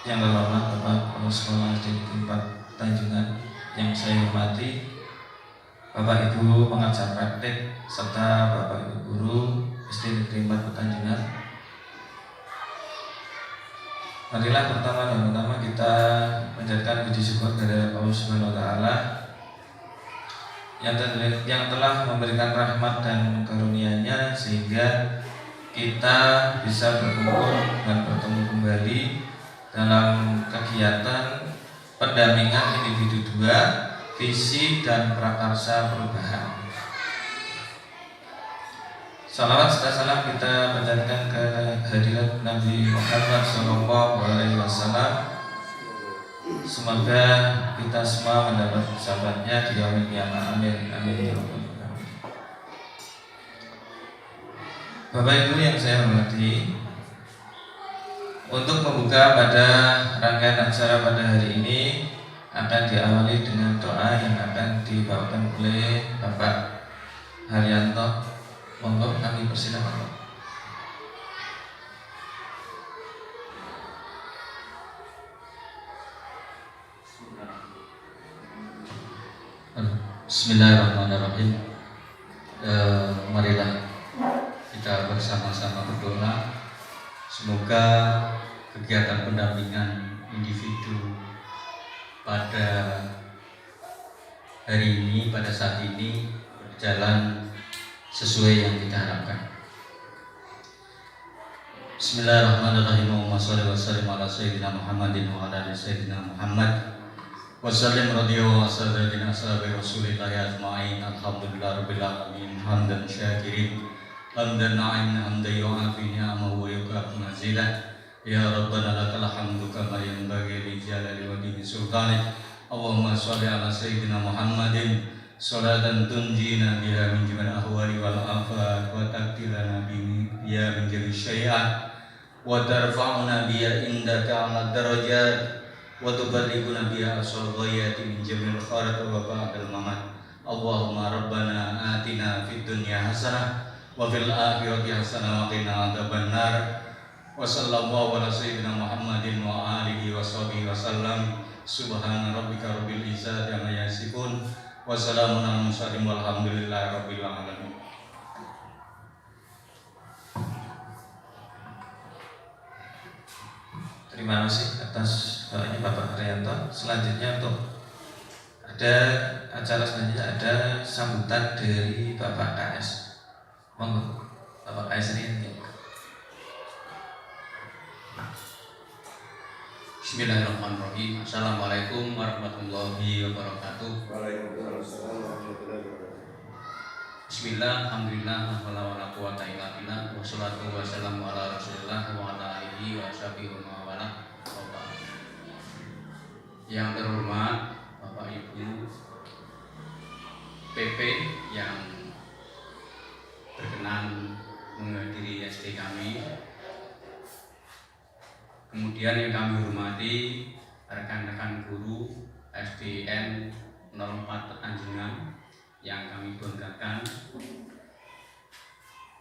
Yang terhormat Bapak Kepala Sekolah di Tempat Tanjungan yang saya hormati, Bapak Ibu pengajar praktik serta Bapak Ibu guru SD Negeri 4 Petanjungan. Marilah pertama kita menjadikan puji syukur kepada Allah Subhanahu wa taala yang telah memberikan rahmat dan karunia-Nya sehingga kita bisa berkumpul dan bertemu kembali dalam kegiatan pendampingan individu 2 visi dan prakarsa perubahan. Salawat serta salam kita panjatkan ke hadirat Nabi Muhammad SAW. Semoga kita semua mendapat sahabatnya di yaumil qiyamah. Amin amin ya rabbal alamin. Bapak Ibu yang saya hormati, untuk membuka pada rangkaian acara pada hari ini akan diawali dengan doa yang akan dibawakan oleh Bapak Haryanto. Monggo kami persilakan. Bismillahirrahmanirrahim. Marilah kita bersama-sama berdoa. Semoga kegiatan pendampingan individu pada hari ini, pada saat ini berjalan sesuai yang kita harapkan. Bismillahirrahmanirrahim. Allahumma shalli wa sallim ala sayyidina Muhammadin wa ala ali sayyidina Muhammad. Wasallim radhiyallahu sayyidina sahabi Rasulillah ajma'in. Alhamdulillah rabbil alamin. Hamdan syakirin, hamdan na'imin, hamdan yu'afi ni'amahu wa yukafi mazilah. Ya Rabbana lakal hamdu kama yanbaghi li jalali wajhi sultanik. Allahumma shalli ala sayyidina Muhammadin salatan tunjina biha min jami'il ahwali wal afat wa taqtilana biha min jami'i syai'at wa tarfa'una biha indaka 'ala darajat wa tuballighuna biha asal ghayati min jami'il khairat wa ba'dal mamat. Allahumma rabbana atina fid dunya hasanah wa fil akhirati hasanah wa qina adzabannar. Wa sallallahu ala sayyidina Muhammadin wa alihi wa sahbihi wa sallam. Subhana rabbika rabbil izzati amma yasifun wa salamun alal mursalin walhamdulillahi rabbil alamin. Terima kasih atas doanya Bapak Haryanto. Selanjutnya untuk ada acara selanjutnya ada sambutan dari Bapak KS. Monggo Bapak KS ini. Bismillahirrahmanirrahim. Assalamualaikum warahmatullahi wabarakatuh. Waalaikumsalam warahmatullahi wabarakatuh. Bismillah, alhamdulillah, wala quwwata illa billah, wassalatu wassalamu ala rasulillah wa ala alihi wa sahbihi wa wala. Yang terhormat Bapak Ibu PP yang berkenan menghadiri SD kami, kemudian yang kami hormati rekan-rekan guru SDN 04 Petanjungan yang kami banggakan,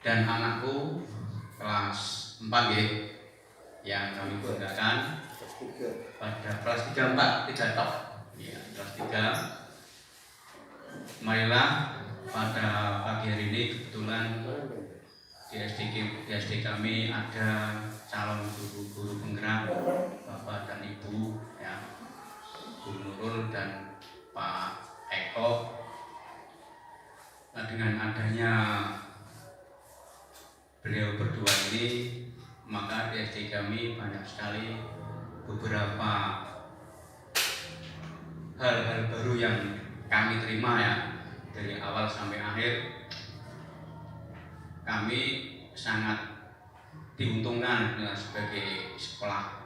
dan anakku kelas 4 yang kami banggakan pada kelas 3 Pak, 3 top ya, kelas 3. Marilah pada pagi hari ini kebetulan di SD kami ada calon guru-guru penggerak Bapak dan Ibu ya, Bu Nurul dan Pak Eko. Nah, dengan adanya beliau berdua ini, maka di SD kami banyak sekali beberapa hal-hal baru yang kami terima ya, dari awal sampai akhir. Kami sangat diuntungkan ya, sebagai sekolah,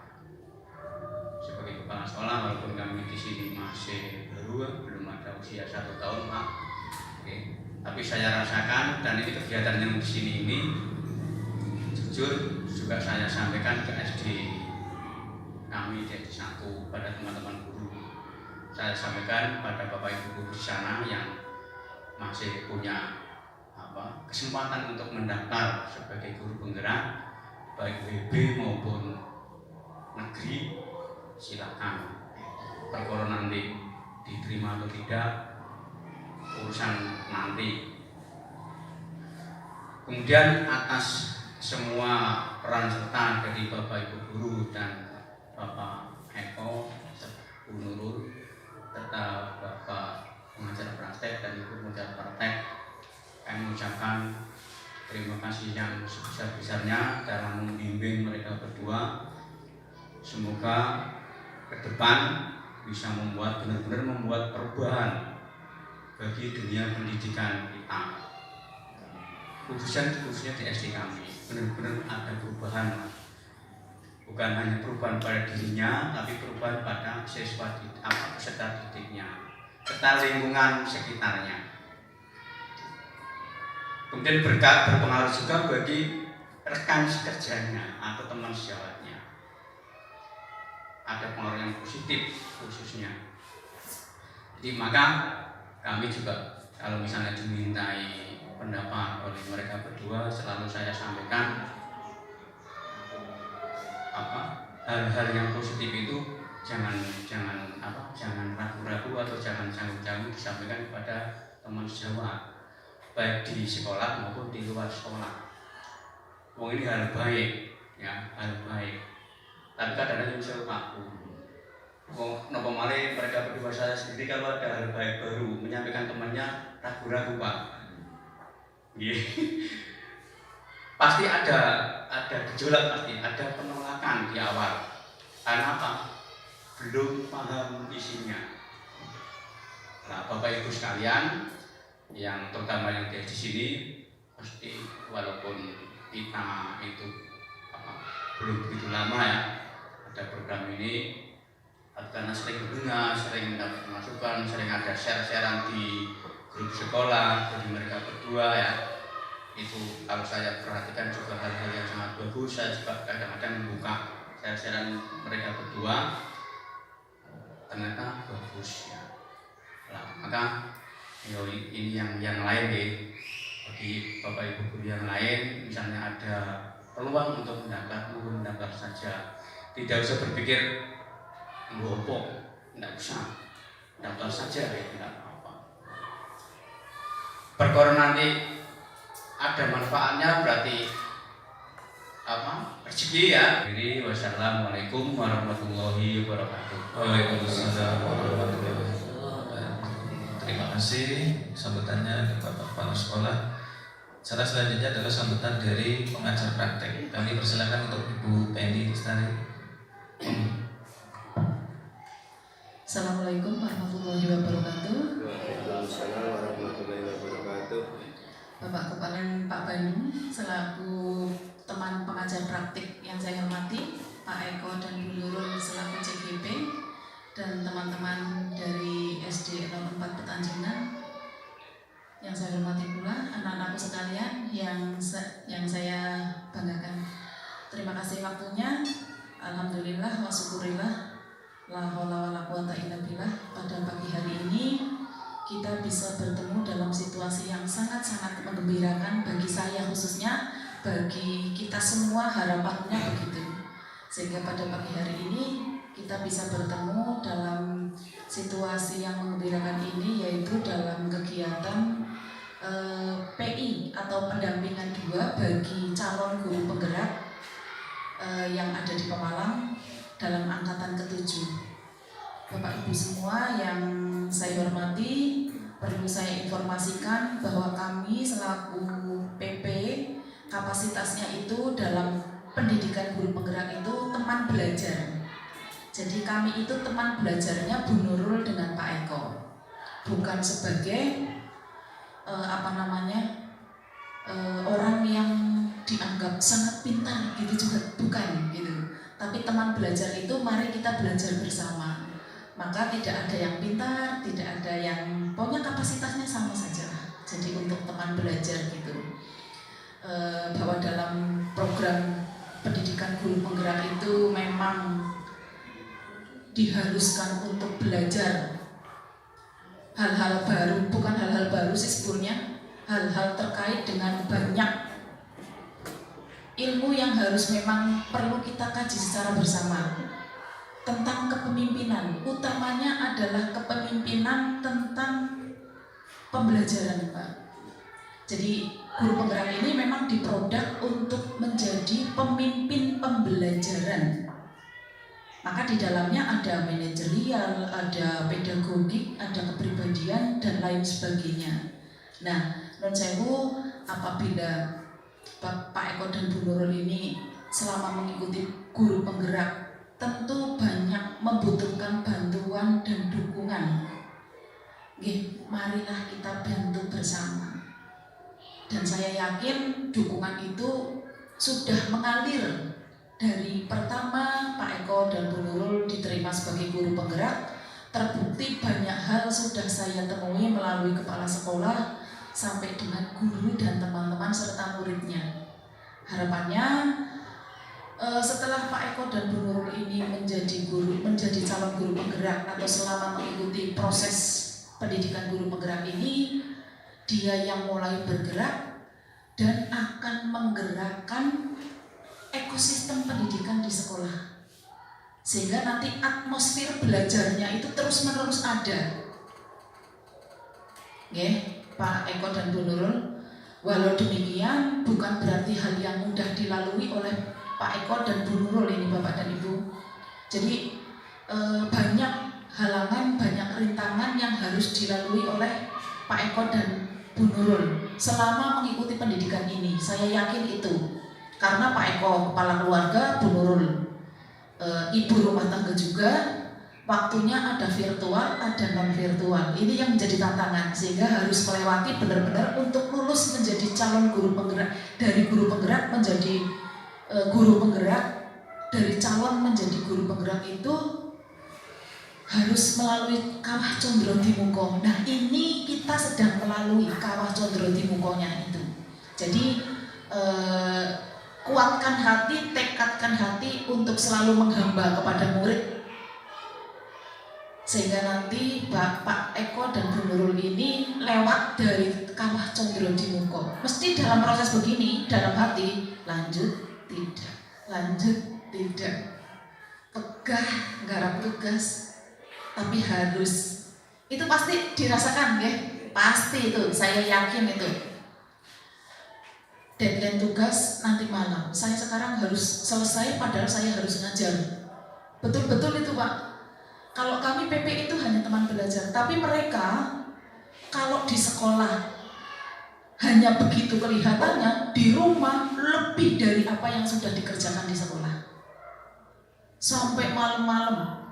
sebagai kepala sekolah, walaupun kami di sini masih baru, belum ada usia 1 tahun Pak. Oke. Tapi saya rasakan, dan ini kegiatan yang di sini ini jujur juga saya sampaikan ke SD kami di SD 1 pada teman-teman guru. Saya sampaikan pada Bapak Ibu guru di sana yang masih punya kesempatan untuk mendaftar sebagai guru penggerak baik WB maupun negeri, silakan. Perkara nanti diterima atau tidak urusan nanti. Kemudian atas semua peran serta dari Bapak Ibu guru dan Bapak Eko, Bu Nurul, serta Bapak pengajar praktek dan Ibu pengajar praktek, kami mengucapkan terima kasih yang sebesar-besarnya dalam membimbing mereka berdua. Semoga ke depan bisa benar-benar membuat perubahan bagi dunia pendidikan kita, khususnya di SD kami. Benar-benar ada perubahan, bukan hanya perubahan pada dirinya, tapi perubahan pada siswa peserta didiknya, serta lingkungan sekitarnya. Kemudian berpengaruh juga bagi rekan sekerjanya atau teman sejawatnya. Ada pengaruh yang positif khususnya. Jadi maka kami juga kalau misalnya dimintai pendapat oleh mereka berdua, selalu saya sampaikan hal-hal yang positif itu jangan ragu-ragu atau jangan janggu-janggu disampaikan kepada teman sejawat, baik di sekolah maupun di luar sekolah. Ini hal baik, ya, hal baik. Tapi kadang-kadang saya kaku. Nopo malih mereka berdua, saya sendiri kalau ada hal baik baru menyampaikan temannya ragu-ragu, Pak. Pasti ada gejolak, pasti ada penolakan di awal. Karena apa? Belum paham isinya. Nah, Bapak Ibu sekalian, yang terutama yang di sini, pasti walaupun kita itu belum begitu lama ya ada program ini, karena sering mendengar, sering mendapat masukan, sering ada share-sharean di grup sekolah dari mereka berdua ya. Itu kalau saya perhatikan juga hal-hal yang sangat bagus. Saya juga kadang-kadang membuka share-sharean mereka berdua, ternyata bagus ya. Nah, maka ini yang lain deh, bagi Bapak Ibu guru yang lain, misalnya ada peluang untuk mendaftar saja, tidak usah berpikir ngopo, tidak usah, daftar saja ya, tidak apa-apa. Perkara nanti ada manfaatnya berarti rezeki ya. Jadi wassalamualaikum warahmatullahi wabarakatuh. Waalaikumsalam warahmatullahi wabarakatuh. Terima kasih sambutannya dari Bapak Kepala Sekolah. Cara selanjutnya adalah sambutan dari pengajar praktek. Kami persilakan untuk Ibu Penny Lestari. Assalamualaikum warahmatullahi wabarakatuh. Waalaikumsalam warahmatullahi wabarakatuh. Bapak Kepala Pak Bandung, selaku teman pengajar praktik yang saya hormati, Pak Eko dan Bu Nurul selaku CGP, dan teman-teman dari SD 04 Petanjungan yang saya hormati pula, anak-anakku sekalian yang saya banggakan. Terima kasih waktunya. Alhamdulillah wa syukurillah, la haula wala quwata illa billah. Pada pagi hari ini kita bisa bertemu dalam situasi yang sangat-sangat menggembirakan bagi saya khususnya, bagi kita semua harapannya begitu. Sehingga pada pagi hari ini kita bisa bertemu dalam situasi yang menggembirakan ini, yaitu dalam kegiatan PI atau pendampingan 2 bagi calon guru penggerak yang ada di Pemalang dalam angkatan ke-7. Bapak Ibu semua yang saya hormati, perlu saya informasikan bahwa kami selaku PP kapasitasnya itu dalam pendidikan guru penggerak itu teman belajar. Jadi kami itu teman belajarnya Bu Nurul dengan Pak Eko, bukan sebagai orang yang dianggap sangat pintar gitu juga, bukan gitu. Tapi teman belajar itu mari kita belajar bersama. Maka tidak ada yang pintar, tidak ada yang pokoknya kapasitasnya sama saja. Jadi untuk teman belajar gitu. Bahwa dalam program pendidikan guru penggerak itu memang diharuskan untuk belajar hal-hal baru, bukan hal-hal baru sih sebetulnya, hal-hal terkait dengan banyak ilmu yang harus memang perlu kita kaji secara bersama. tentang kepemimpinan. Utamanya adalah kepemimpinan tentang pembelajaran, Pak. Jadi guru penggerak ini memang diproduk untuk menjadi pemimpin pembelajaran. Maka di dalamnya ada manajerial, ada pedagogik, ada kepribadian, dan lain sebagainya. Nah, non sewu, apabila Pak Eko dan Bu Nurul ini selama mengikuti guru penggerak, tentu banyak membutuhkan bantuan dan dukungan. Nggih, marilah kita bantu bersama. Dan saya yakin dukungan itu sudah mengalir. Dari pertama Pak Eko dan Bu Nurul diterima sebagai guru penggerak, terbukti banyak hal sudah saya temui melalui kepala sekolah sampai dengan guru dan teman-teman serta muridnya. Harapannya setelah Pak Eko dan Bu Nurul ini menjadi calon guru penggerak atau selama mengikuti proses pendidikan guru penggerak ini, dia yang mulai bergerak dan akan menggerakkan ekosistem pendidikan di sekolah, sehingga nanti atmosfer belajarnya itu terus-menerus ada. Nggih, Pak Eko dan Bu Nurul. Walau demikian, bukan berarti hal yang mudah dilalui oleh Pak Eko dan Bu Nurul ini, Bapak dan Ibu. Jadi banyak halangan, banyak rintangan yang harus dilalui oleh Pak Eko dan Bu Nurul selama mengikuti pendidikan ini. Saya yakin itu. Karena Pak Eko kepala keluarga, Bu Nurul ibu rumah tangga juga, waktunya ada virtual, ada non virtual. Ini yang menjadi tantangan, sehingga harus melewati benar-benar untuk lulus menjadi calon guru penggerak, dari guru penggerak menjadi guru penggerak, dari calon menjadi guru penggerak itu harus melalui kawah condro dimuko. Nah, ini kita sedang melalui kawah condro dimukonya itu. Jadi kuatkan hati, tekadkan hati untuk selalu menghamba kepada murid, sehingga nanti Bapak Eko dan Bu Nurul ini lewat dari kawah condro dimuko. Mesti dalam proses begini, dalam hati, lanjut, tidak, lanjut, tidak, pegah, garap tugas, tapi harus. Itu pasti dirasakan, ya? Pasti itu, saya yakin itu. Deadline tugas nanti malam, saya sekarang harus selesai padahal saya harus ngajar. Betul-betul itu, Pak. Kalau kami PP itu hanya teman belajar, tapi mereka kalau di sekolah hanya begitu kelihatannya, di rumah lebih dari apa yang sudah dikerjakan di sekolah. Sampai malam-malam,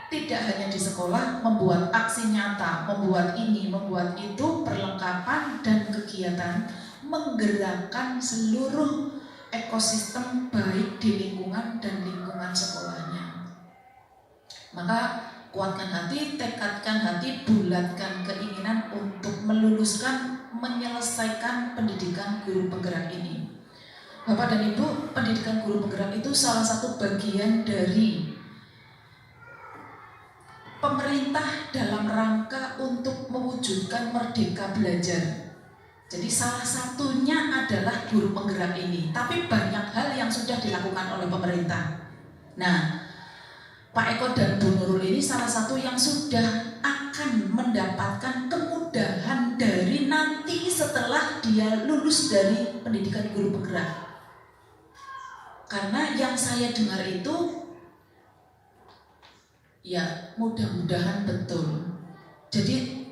tidak hanya di sekolah, membuat aksi nyata, membuat ini, membuat itu, perlengkapan dan kegiatan, menggerakkan seluruh ekosistem baik di lingkungan dan lingkungan sekolahnya. Maka kuatkan hati, tekadkan hati, bulatkan keinginan untuk meluluskan, menyelesaikan pendidikan guru penggerak ini. Bapak dan Ibu, pendidikan guru penggerak itu salah satu bagian dari pemerintah dalam rangka untuk mewujudkan merdeka belajar. Jadi salah satunya adalah guru penggerak ini, tapi banyak hal yang sudah dilakukan oleh pemerintah. Nah, Pak Eko dan Bu Nurul ini salah satu yang sudah akan mendapatkan kemudahan dari nanti setelah dia lulus dari pendidikan guru penggerak. Karena yang saya dengar itu, ya mudah-mudahan betul. Jadi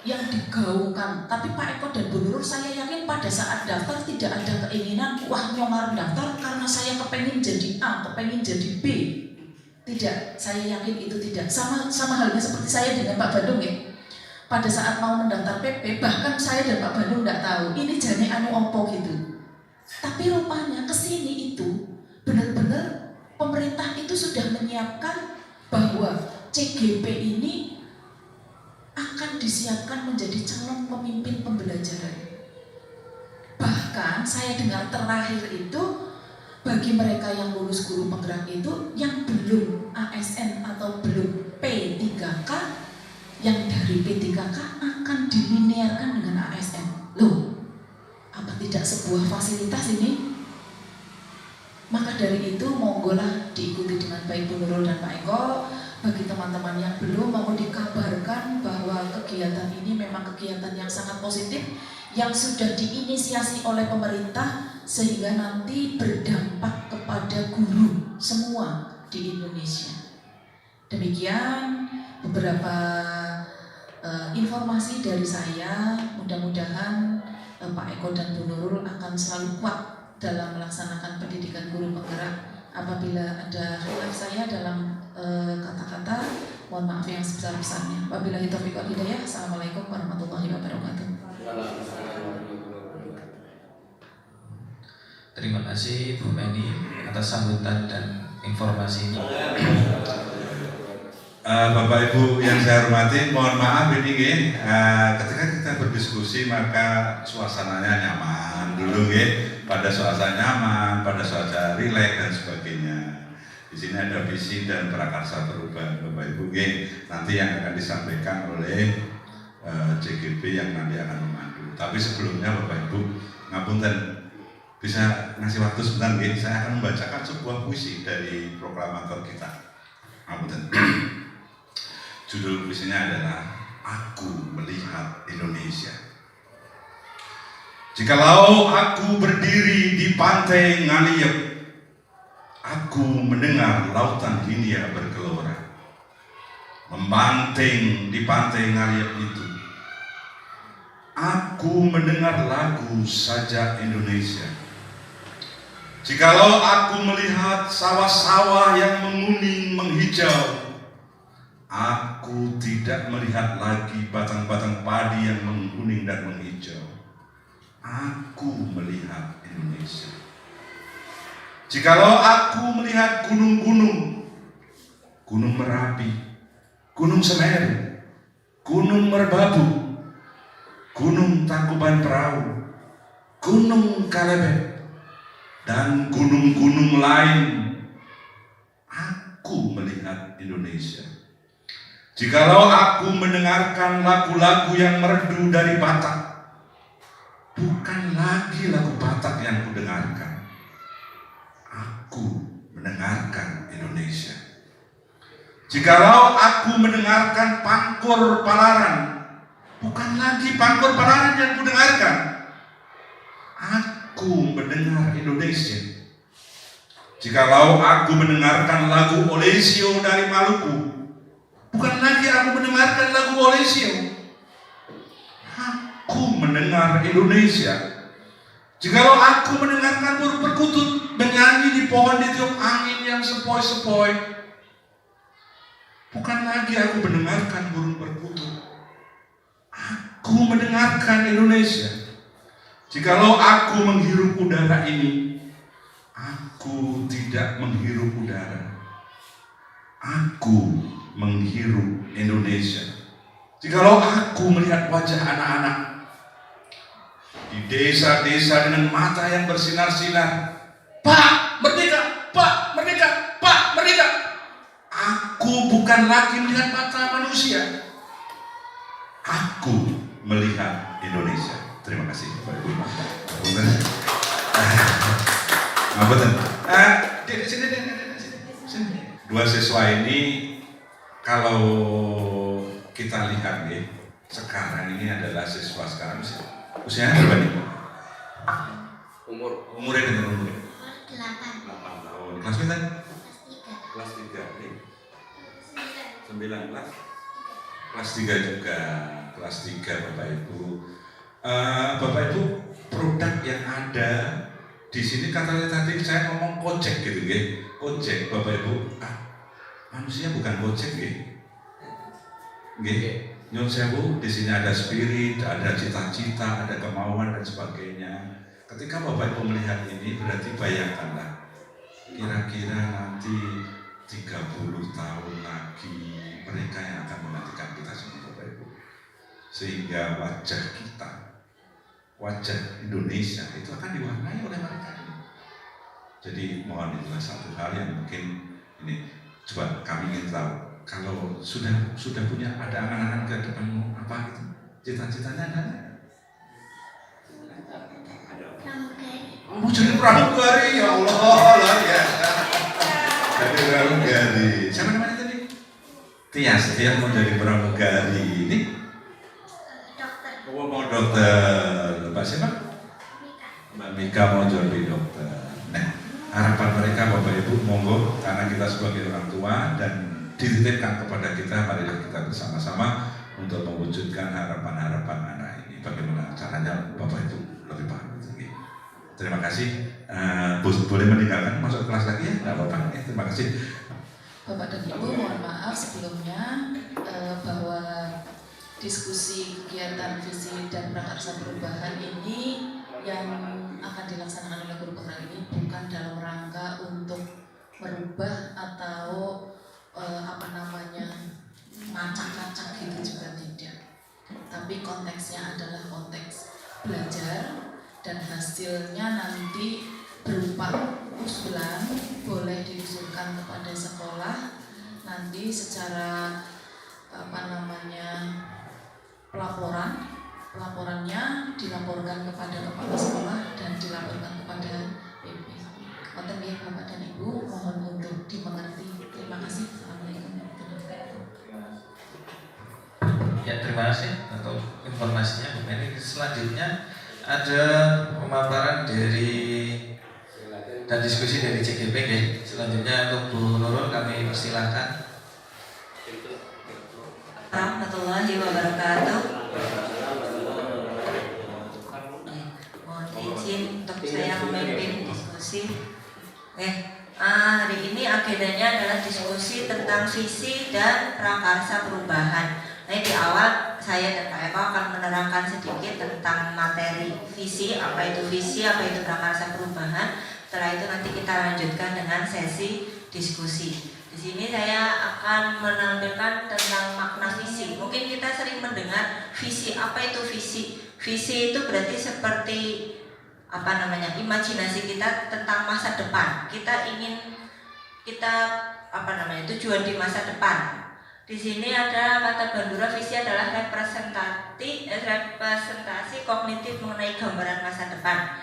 yang digaungkan, tapi Pak Eko dan Bu Nurul saya yakin pada saat daftar tidak ada keinginan wah nyongar daftar karena saya kepengen jadi A, kepengen jadi B. Tidak, saya yakin itu tidak. Sama halnya seperti saya dengan Pak Bandung, ya. Pada saat mau mendaftar PP, bahkan saya dan Pak Bandung tidak tahu ini jane anu opo gitu. Tapi rupanya kesini itu benar-benar pemerintah itu sudah menyiapkan bahwa CGP ini akan disiapkan menjadi calon pemimpin pembelajaran. Bahkan saya dengar terakhir itu bagi mereka yang lulus guru penggerak itu yang belum ASN atau belum P3K, yang dari P3K akan dilinearkan dengan ASN. Loh, apa tidak sebuah fasilitas ini? Maka dari itu monggolah diikuti dengan baik Bu Nurul dan Pak Eko. Bagi teman-teman yang belum, mau dikabarkan bahwa kegiatan ini memang kegiatan yang sangat positif, yang sudah diinisiasi oleh pemerintah sehingga nanti berdampak kepada guru semua di Indonesia. Demikian beberapa informasi dari saya. Mudah-mudahan Pak Eko dan Bu Nurul akan selalu kuat dalam melaksanakan pendidikan guru penggerak. Apabila ada khilaf saya dalam kata-kata, mohon maaf yang sebesar-besarnya. Wabillahi taufiq wal hidayah. Assalamualaikum warahmatullahi wabarakatuh. Terima kasih Bu Meni atas sambutan dan informasinya. Bapak Ibu yang saya hormati, mohon maaf ini ketika kita berdiskusi maka suasananya nyaman dulu pada suasana nyaman, pada suasana rileks dan sebagainya. Di sini ada visi dan prakarsa perubahan Bapak Ibu nanti yang akan disampaikan oleh JGB yang nanti akan memandu. Tapi sebelumnya Bapak Ibu ngapunten, bisa ngasih waktu sebentar saya akan membacakan sebuah puisi dari proklamator kita. Ngapunten. Judul puisinya adalah Aku Melihat Indonesia. Jikalau aku berdiri di pantai Ngaliep, aku mendengar lautan Hindia bergelora. Membanting di pantai Ngaliep itu, aku mendengar lagu sajak Indonesia. Jikalau aku melihat sawah-sawah yang menguning menghijau, aku tidak melihat lagi batang-batang padi yang menguning dan menghijau. Aku melihat Indonesia. Jikalau aku melihat gunung-gunung, Gunung Merapi, Gunung Semeru, Gunung Merbabu, Gunung Tangkuban Perahu, Gunung Kalebet, dan gunung-gunung lain, aku melihat Indonesia. Jikalau aku mendengarkan lagu-lagu yang merdu dari Batak, bukan lagi lagu Batak yang kudengarkan, aku mendengarkan Indonesia. Jikalau aku mendengarkan Pangkur Palaran, bukan lagi Pangkur Palaran yang kudengarkan, aku mendengar Indonesia. Jikalau aku mendengarkan lagu Olesio dari Maluku, bukan lagi aku mendengarkan lagu Olesio, aku mendengar Indonesia. Jikalau aku mendengarkan burung perkutut menyanyi di pohon ditiup angin yang sepoi-sepoi, bukan lagi aku mendengarkan burung perkutut, aku mendengarkan Indonesia. Jikalau aku menghirup udara ini, aku tidak menghirup udara, aku menghirup Indonesia. Jikalau aku melihat wajah anak-anak di desa-desa dengan mata yang bersinar-sinar, Pak merdeka, Pak merdeka, Pak merdeka, aku bukan lagi melihat mata manusia, aku melihat Indonesia. Terima kasih Bapak Ibu. Sini. Dua siswa ini kalau kita lihat sekarang ini adalah siswa sekarang usianya berapa nih? Umurnya dengan umurnya? 8 tahun. Kelas berapa? Kelas 3. 9 kelas? Kelas 3 juga. Kelas 3 Bapak Ibu. Bapak Ibu, produk yang ada di sini katanya tadi saya ngomong kocek gitu kocek Bapak Ibu. Manusia bukan kocek Nyun sewu, di sini ada spirit, ada cita-cita, ada kemauan dan sebagainya. Ketika Bapak Ibu melihat ini, berarti bayangkanlah kira-kira nanti 30 tahun lagi mereka yang akan menggantikan kita semua Bapak Ibu. Sehingga wajah kita, wajah Indonesia itu akan diwarnai oleh mereka ini. Jadi mohon itulah satu hal yang mungkin ini coba kami ingin tahu. Kalau sudah punya ada angan-angan ke depanmu apa gitu? Cita-citanya ada? Mau jadi pramugari, ya Allah, luar biasa. Jadi pramugari. Siapa namanya tadi? Tias mau jadi pramugari. Ini? Dokter. Oh, mau dokter. Mbak siapa? Mbak Mika mau jadi dokter. Nah, harapan mereka Bapak Ibu, monggo, karena kita sebagai orang tua dan dititipkan kepada kita, marilah kita bersama-sama untuk mewujudkan harapan-harapan anak ini. Bagaimana caranya Bapak Ibu lebih paham. Terima kasih. Boleh meninggalkan masuk kelas lagi ya? Tidak apa-apa. Terima kasih. Bapak dan Ibu, mohon maaf sebelumnya bahwa diskusi kegiatan visi dan prakarsa perubahan ini yang akan dilaksanakan oleh guru penggerak ini bukan dalam rangka untuk merubah atau macak-macak gitu juga tidak. Tapi konteksnya adalah konteks belajar dan hasilnya nanti berupa usulan boleh diusulkan kepada sekolah nanti secara pelaporannya dilaporkan kepada kepala sekolah dan dilaporkan kepada PP. Konten ya Bapak dan Ibu, mohon untuk dimengerti. Terima kasih. Assalamualaikum warahmatullahi wabarakatuh. Ya, terima kasih untuk informasinya Bu Meni. Selanjutnya ada pemaparan dari dan diskusi dari CGP ya. Selanjutnya untuk Bu Nurul kami persilahkan. Warahmatullahi wabarakatuh. Mohon izin untuk saya memimpin diskusi. Hari ini agendanya adalah diskusi tentang visi dan prakarsa perubahan. Di awal saya dan Pak Eko akan menerangkan sedikit tentang materi visi, apa itu prakarsa perubahan. Setelah itu nanti kita lanjutkan dengan sesi diskusi. Di sini saya akan menampilkan tentang makna visi. Mungkin kita sering mendengar visi. Apa itu visi? Visi itu berarti seperti imajinasi kita tentang masa depan. Tujuan di masa depan. Di sini ada kata Bandura, visi adalah representasi kognitif mengenai gambaran masa depan.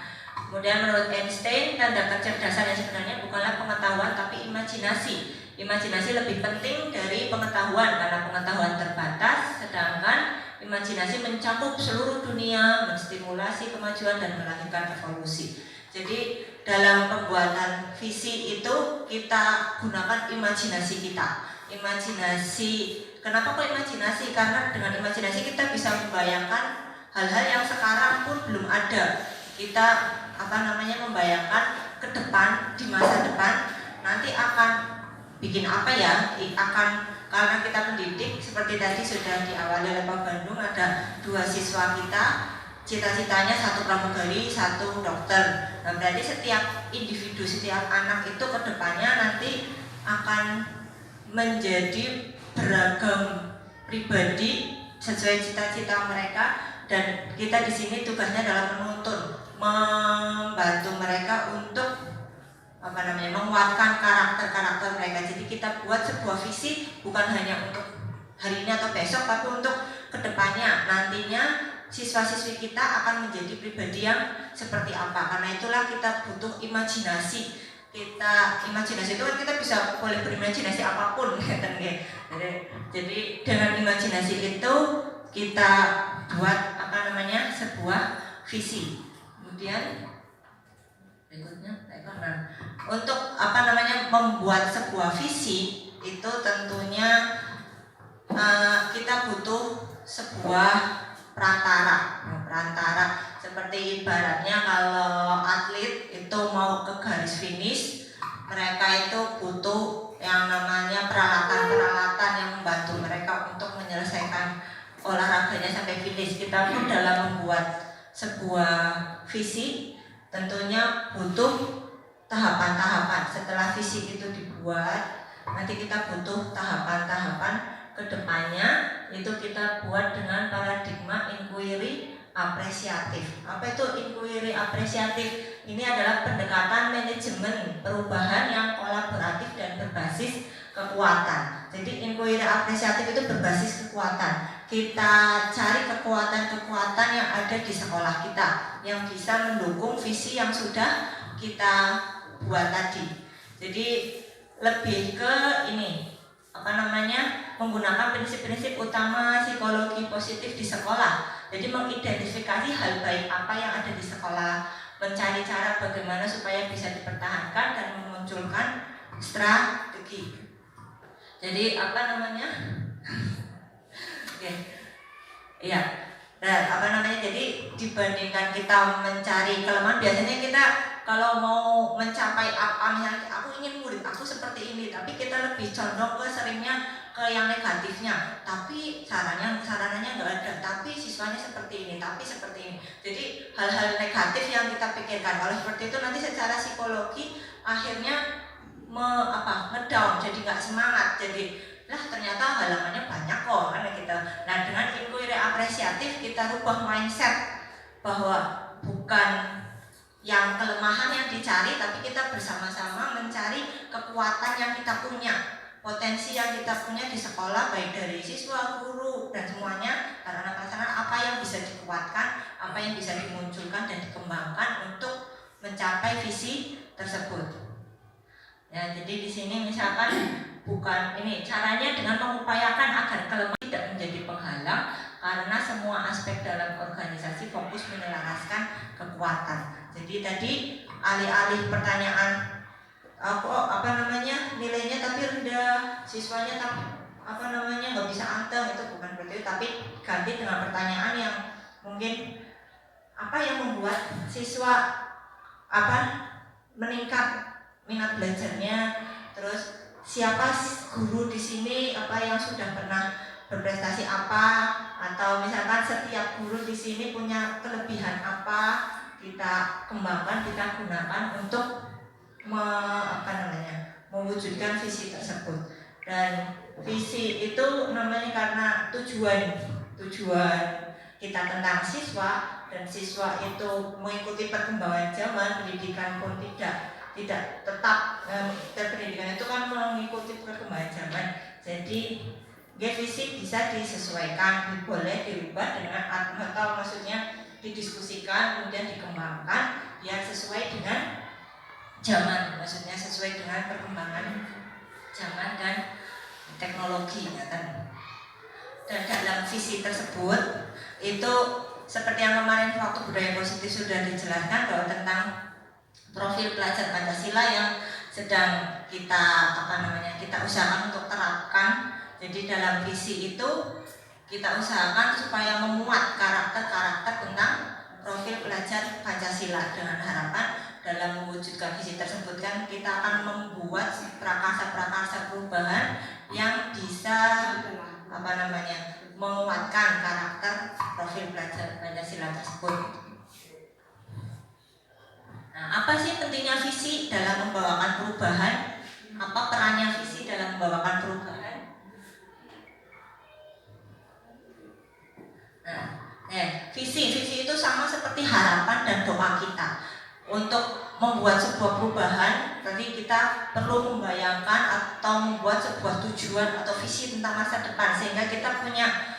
Kemudian menurut Einstein, tanda kecerdasan yang sebenarnya bukanlah pengetahuan tapi imajinasi. Imajinasi lebih penting dari pengetahuan karena pengetahuan terbatas, sedangkan imajinasi mencakup seluruh dunia, menstimulasi kemajuan dan melahirkan evolusi. Jadi dalam pembuatan visi itu kita gunakan imajinasi kita. Imajinasi, kenapa kok imajinasi? Karena dengan imajinasi kita bisa membayangkan hal-hal yang sekarang pun belum ada. Kita membayangkan ke depan, di masa depan nanti akan bikin apa ya? Karena kita pendidik seperti tadi sudah diawali oleh Pak Bandung, ada 2 siswa kita, cita-citanya 1 pramugari, 1 dokter. Nah, berarti setiap individu, setiap anak itu ke depannya nanti akan menjadi beragam pribadi sesuai cita-cita mereka, dan kita di sini tugasnya adalah menuntun, membantu mereka untuk menguatkan karakter mereka. Jadi kita buat sebuah visi bukan hanya untuk hari ini atau besok, tapi untuk kedepannya. Nantinya siswa-siswi kita akan menjadi pribadi yang seperti apa. Karena itulah kita butuh imajinasi. Imajinasi itu kan kita bisa boleh berimajinasi apapun, jadi dengan imajinasi itu kita buat sebuah visi. Kemudian berikutnya untuk membuat sebuah visi itu tentunya kita butuh sebuah perantara seperti ibaratnya kalau atlet itu mau ke garis finish, mereka itu butuh yang namanya peralatan yang membantu mereka untuk menyelesaikan olahraganya sampai finish. Kita pun dalam membuat sebuah visi tentunya butuh tahapan-tahapan. Setelah visi itu dibuat, nanti kita butuh tahapan-tahapan kedepannya. Itu kita buat dengan paradigma inquiry apresiatif. Apa itu inquiry apresiatif? Ini adalah pendekatan manajemen perubahan yang kolaboratif dan berbasis kekuatan. Jadi inquiry apresiatif itu berbasis kekuatan. kita cari kekuatan-kekuatan yang ada di sekolah kita yang bisa mendukung visi yang sudah kita buat tadi. Jadi lebih ke ini menggunakan prinsip-prinsip utama psikologi positif di sekolah. Jadi mengidentifikasi hal baik apa yang ada di sekolah, mencari cara bagaimana supaya bisa dipertahankan dan memunculkan strategi. Jadi oke. Iya. Jadi dibandingkan kita mencari kelemahan, biasanya kita kalau mau mencapai apa, misalnya aku ingin murid aku seperti ini, tapi kita lebih condong ke seringnya ke yang negatifnya. Tapi sarananya nggak ada. Tapi siswanya seperti ini, tapi seperti ini. Jadi hal-hal negatif yang kita pikirkan. Kalau seperti itu nanti secara psikologi akhirnya ngedown, jadi nggak semangat. Jadi ternyata halamannya banyak kok kan kita. Nah, dengan inquiry apresiatif kita rubah mindset bahwa bukan yang kelemahan yang dicari, tapi kita bersama-sama mencari kekuatan yang kita punya, potensi yang kita punya di sekolah, baik dari siswa, guru, dan semuanya, sarana-prasarana apa yang bisa dikuatkan, apa yang bisa dimunculkan dan dikembangkan untuk mencapai visi tersebut. Ya, jadi di sini misalkan bukan ini caranya dengan mengupayakan agar kelemahan tidak menjadi penghalang, karena semua aspek dalam organisasi fokus menyelaraskan kekuatan. Jadi tadi alih-alih pertanyaan nilainya tapi rendah, siswanya tapi nggak bisa anteng, itu bukan seperti itu, tapi ganti dengan pertanyaan yang mungkin apa yang membuat siswa meningkat minat belajarnya, terus siapa guru di sini yang sudah pernah berprestasi apa, atau misalkan setiap guru di sini punya kelebihan apa, kita kembangkan, kita gunakan untuk mewujudkan visi tersebut. Dan visi itu karena tujuan kita tentang siswa, dan siswa itu mengikuti perkembangan zaman, pendidikan pun tidak tetap, pendidikan itu kan mengikuti perkembangan zaman. Jadi visi bisa disesuaikan, boleh dirubah dengan atau maksudnya didiskusikan, kemudian dikembangkan biar sesuai dengan zaman, maksudnya sesuai dengan perkembangan zaman dan teknologi kan. Dan dalam visi tersebut itu seperti yang kemarin waktu budaya positif sudah dijelaskan bahwa tentang profil pelajar Pancasila yang sedang kita kita usahakan untuk terapkan. Jadi dalam visi itu kita usahakan supaya memuat karakter-karakter tentang profil pelajar Pancasila, dengan harapan dalam mewujudkan visi tersebut kan kita akan membuat prakarsa-prakarsa perubahan yang bisa menguatkan karakter profil pelajar Pancasila tersebut. Nah, apa sih pentingnya visi dalam membawakan perubahan? Apa perannya visi dalam membawakan perubahan? Visi itu sama seperti harapan dan doa kita. Untuk membuat sebuah perubahan, tadi kita perlu membayangkan atau membuat sebuah tujuan atau visi tentang masa depan, sehingga kita punya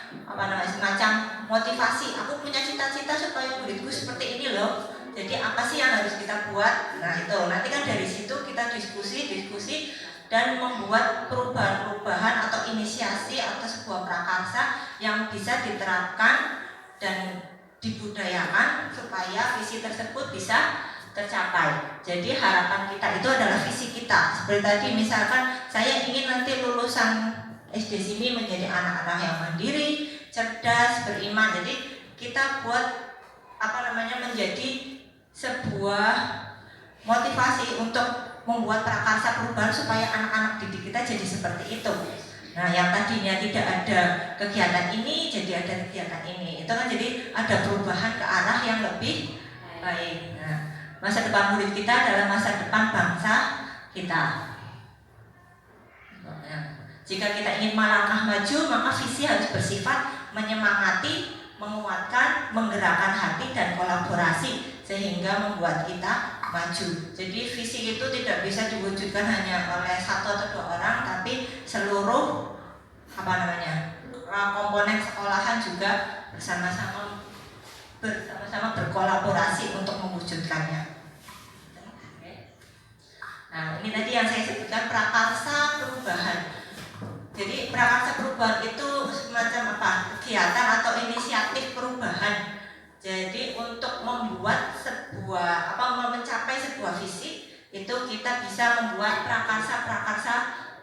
semacam motivasi. Aku punya cita-cita supaya muridku seperti ini loh. Jadi apa sih yang harus kita buat? Nah itu nanti kan dari situ kita diskusi dan membuat perubahan-perubahan atau inisiasi atau sebuah prakarsa yang bisa diterapkan dan dibudayakan supaya visi tersebut bisa tercapai. Jadi harapan kita itu adalah visi kita. Seperti tadi misalkan saya ingin nanti lulusan SD sini menjadi anak-anak yang mandiri, cerdas, beriman. Jadi kita buat menjadi sebuah motivasi untuk membuat prakarsa perubahan supaya anak-anak didik kita jadi seperti itu. Nah, yang tadinya tidak ada kegiatan ini jadi ada kegiatan ini. Itu kan jadi ada perubahan ke arah yang lebih baik. Nah, masa depan murid kita adalah masa depan bangsa kita. Jika kita ingin melangkah maju, maka visi harus bersifat menyemangati, menguatkan, menggerakkan hati dan kolaborasi sehingga membuat kita maju. Jadi visi itu tidak bisa diwujudkan hanya oleh satu atau dua orang, tapi seluruh komponen sekolahan juga bersama-sama berkolaborasi untuk mewujudkannya. Nah, ini tadi yang saya sebutkan prakarsa perubahan. Jadi prakarsa perubahan itu semacam apa? Kegiatan atau inisiatif perubahan. Jadi untuk membuat mencapai sebuah visi itu kita bisa membuat prakarsa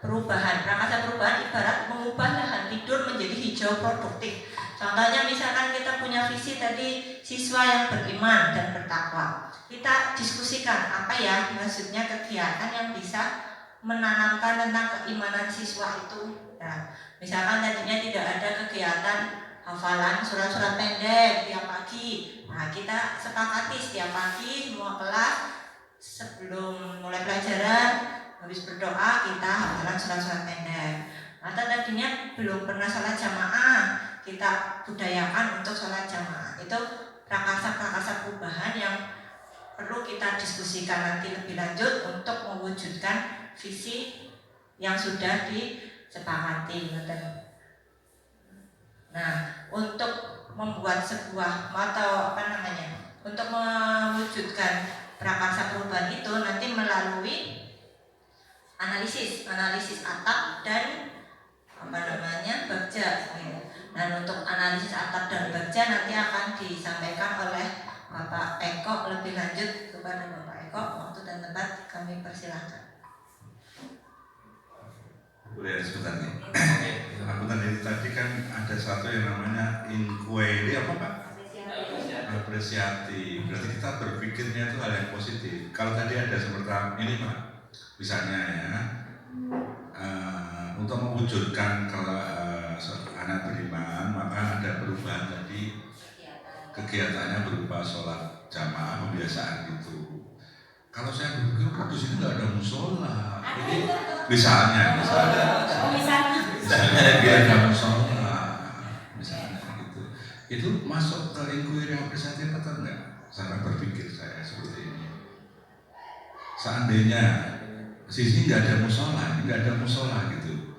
perubahan. Prakarsa perubahan ibarat mengubah lahan tidur menjadi hijau produktif. Contohnya misalkan kita punya visi tadi siswa yang beriman dan bertakwa. Kita diskusikan apa ya maksudnya kegiatan yang bisa menanamkan tentang keimanan siswa itu. Nah, misalkan tadinya tidak ada kegiatan hafalan surat-surat pendek tiap pagi. Nah, kita sepakati setiap pagi semua kelas sebelum mulai pelajaran habis berdoa kita hafalan surat-surat pendek. Atau tadinya belum pernah sholat jamaah, kita budayakan untuk sholat jamaah. Itu prakarsa perubahan yang perlu kita diskusikan nanti lebih lanjut untuk mewujudkan visi yang sudah disepakati. Nah, untuk membuat sebuah untuk mewujudkan prakarsa perubahan itu nanti melalui analisis atap dan bagja. Dan untuk analisis atap dan bagja nanti akan disampaikan oleh Bapak Eko lebih lanjut. Kepada Bapak Eko, waktu dan tempat kami persilahkan. Boleh sebentar nih. Aku tadi kan ada satu yang namanya inquiry apa Pak? Apresiatif. Berarti kita berpikirnya itu hal yang positif. Kalau tadi ada seperti ini Pak, misalnya ya, untuk mewujudkan kalau anak beriman maka ada perubahan tadi kegiatannya berupa sholat jamaah pembiasaan gitu. Kalau saya berpikir di sini nggak ada musola, ini misalnya biar ada musola, misalnya gitu. Itu masuk ke inquiry apresiatif atau enggak? Cara berpikir saya seperti ini. Seandainya sini nggak ada musola gitu,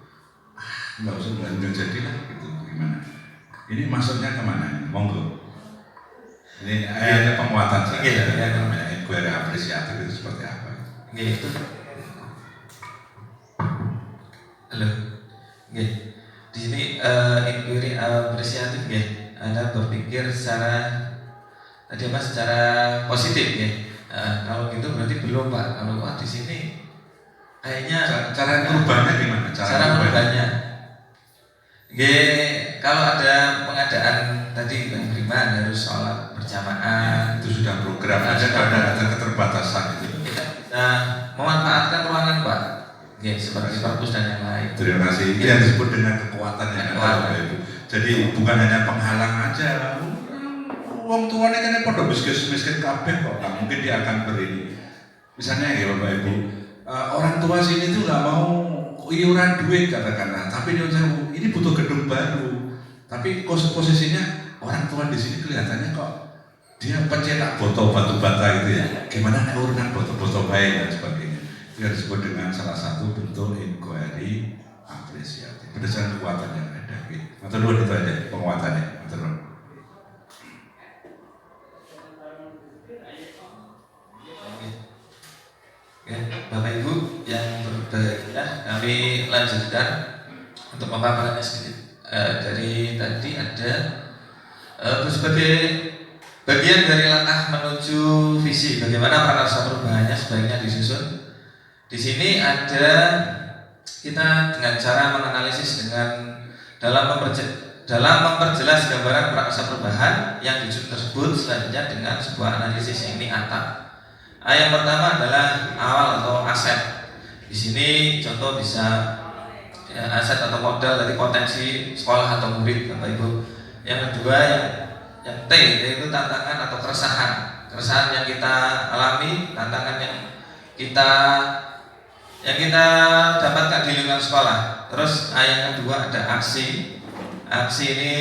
nggak usah nggak jadilah gitu, gimana? Ini masuknya kemana? Monggo. Ini ada penguatan saja ya, namanya inquiry apresiatif itu seperti apa? Gitu. Halo. Gitu. Di sini inquiry apresiatif ya. Anda berpikir secara positif ya. Kalau gitu berarti belum Pak. Kalau Pak di sini kayaknya cara merubahnya gimana? Cara merubahnya. Kalau ada pengadaan tadi yang beriman harus sholat berjamaah, itu sudah program ada keterbatasan itu. Kita bisa memanfaatkan ruangan Pak, seperti perpus dan yang lain. Terima kasih. Itu yang disebut dengan kekuatan yang ada itu. Jadi bukan hanya penghalang aja. Uang tuanya kan pada miskin kabeh kok. Nah, mungkin dia akan berini. Misalnya ya Bapak Ibu, orang tua sini tuh nggak mau iuran duit katakanlah, tapi ini butuh gedung baru. Tapi posisinya orang tua di sini kelihatannya kok dia pencetak botol batu bata gitu ya. Gimana urunan botol baik dan sebagainya. Itu yang disebut dengan salah satu bentuk inquiry apresiatif berdasarkan kekuatan yang ada. Atau dua itu aja penguatannya. Atau dua. Bapak Ibu yang berbahagia, kami lanjutkan untuk pemaparannya sedikit. Dari tadi ada sebagai bagian dari langkah menuju visi, bagaimana prakarsa perubahannya sebaiknya disusun. Di sini ada kita dengan cara menganalisis dalam memperjelas gambaran prakarsa perubahan yang disusun tersebut selanjutnya dengan sebuah analisis ini atap. Yang pertama adalah awal atau aset. Di sini contoh bisa aset atau modal dari potensi sekolah atau murid Bapak Ibu. Yang kedua yang T yaitu tantangan atau keresahan yang kita alami, tantangan yang kita dapatkan di lingkungan sekolah. Terus yang kedua ada aksi ini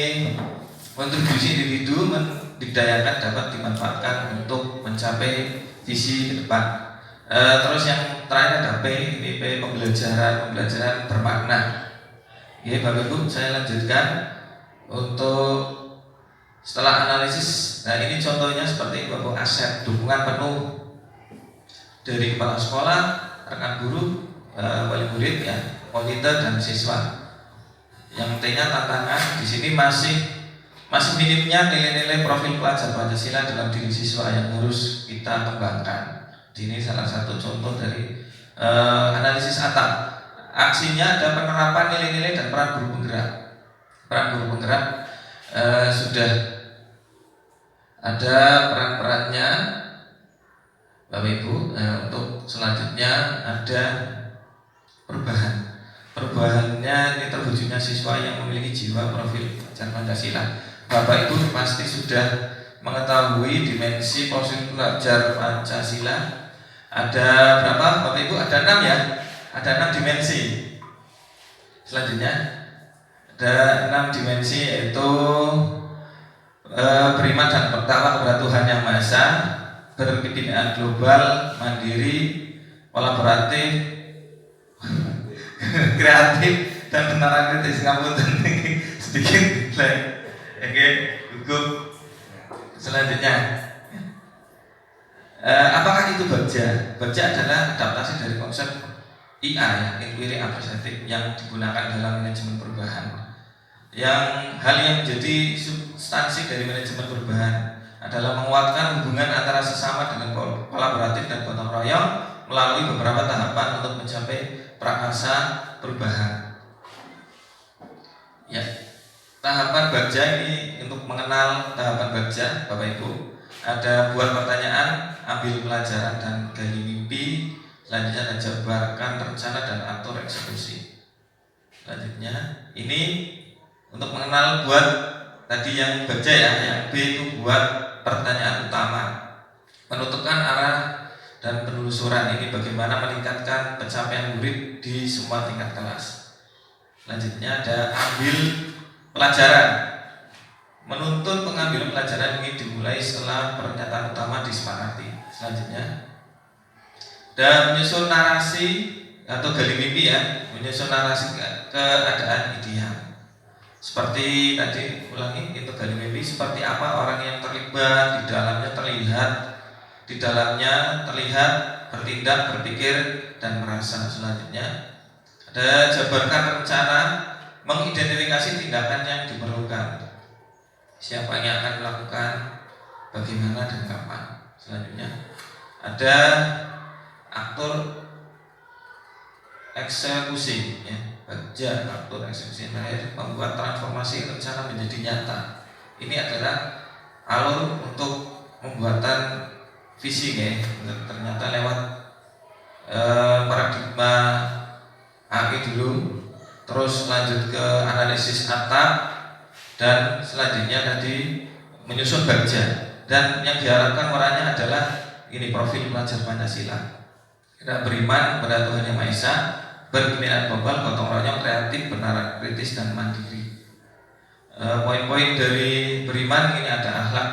kontribusi individu didayakan dapat dimanfaatkan untuk mencapai visi ke depan. Terus yang terakhir ada P, ini P pembelajaran bermakna. Bapak Ibu, saya lanjutkan. Untuk setelah analisis, nah ini contohnya seperti bahwa aset dukungan penuh dari kepala sekolah, rekan guru, wali murid, ya, monitor dan siswa. Yang T-nya tantangan di sini masih minimnya nilai-nilai profil pelajar Pancasila dalam diri siswa yang harus kita kembangkan. Ini salah satu contoh dari analisis atap. Aksinya ada penerapan nilai-nilai dan peran guru penggerak. Peran guru penggerak sudah ada peran-perannya, Bapak Ibu. Untuk selanjutnya ada perubahan. Perubahannya ini terwujudnya siswa yang memiliki jiwa profil pelajar Pancasila. Bapak Ibu pasti sudah mengetahui dimensi profil pelajar Pancasila. Ada berapa Bapak Ibu? Ada 6 ya. Ada 6 dimensi. Selanjutnya ada 6 dimensi, yaitu beriman dan bertakwa kepada Tuhan Yang Maha Esa, berkebudayaan global, mandiri, kolaboratif, kreatif, dan benaran kritis. Ngapunten sedikit oke, cukup. Selanjutnya, apakah itu bagja? Bagja adalah adaptasi dari konsep IA, ya, inquiry apresiatif, yang digunakan dalam manajemen perubahan. Hal yang menjadi substansi dari manajemen perubahan adalah menguatkan hubungan antara sesama dengan kolaboratif dan gotong royong melalui beberapa tahapan untuk mencapai prakarsa perubahan. Ya, tahapan bagja ini, untuk mengenal tahapan bagja, Bapak Ibu, ada buat pertanyaan, ambil pelajaran dan gali mimpi. Selanjutnya ada jabarkan rencana dan atur eksekusi. Selanjutnya ini untuk mengenal buat tadi yang bagja, ya, yang B itu buat pertanyaan utama, menentukan arah dan penelusuran. Ini bagaimana meningkatkan pencapaian murid di semua tingkat kelas. Selanjutnya ada ambil pelajaran. Menuntut pengambilan pelajaran ini dimulai setelah pernyataan utama disepakati. Selanjutnya dan menyusun narasi atau gali mimpi, ya, menyusun narasi keadaan ideal. Seperti tadi, ulangi, itu gali mimpi seperti apa orang yang terlibat di dalamnya terlihat, bertindak, berpikir, dan merasa. Selanjutnya ada jabarkan rencana, mengidentifikasi tindakan yang diperlukan, siapa yang akan melakukan, bagaimana dan kapan. Selanjutnya ada aktor eksekusi, ya, bagja aktor eksekusi, membuat transformasi rencana menjadi nyata. Ini adalah alur untuk pembuatan visi, ya. Ternyata lewat paradigma AI dulu, terus lanjut ke analisis atap, dan selanjutnya tadi menyusun bagja. Dan yang diharapkan orangnya adalah ini, profil pelajar Pancasila. Kita beriman pada Tuhan Yang Maha Esa, berkebudayaan global, gotong royong, kreatif, benar, kritis, dan mandiri. Poin-poin dari beriman ini ada akhlak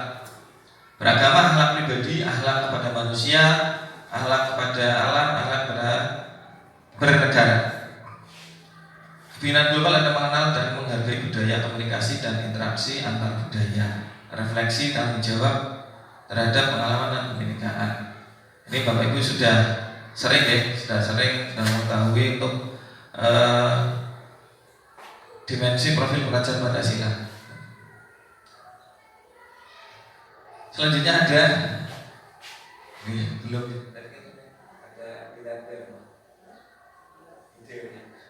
beragama, akhlak pribadi, akhlak kepada manusia, akhlak kepada alam, akhlak kepada bernegara. Kebudayaan global ada mengenal dan menghargai budaya, komunikasi dan interaksi antar budaya, refleksi, tanggung jawab terhadap pengalaman dan kebinekaan. Ini Bapak Ibu sudah sering, ya, sudah mengetahui untuk dimensi profil pelajar Pancasila. Selanjutnya ada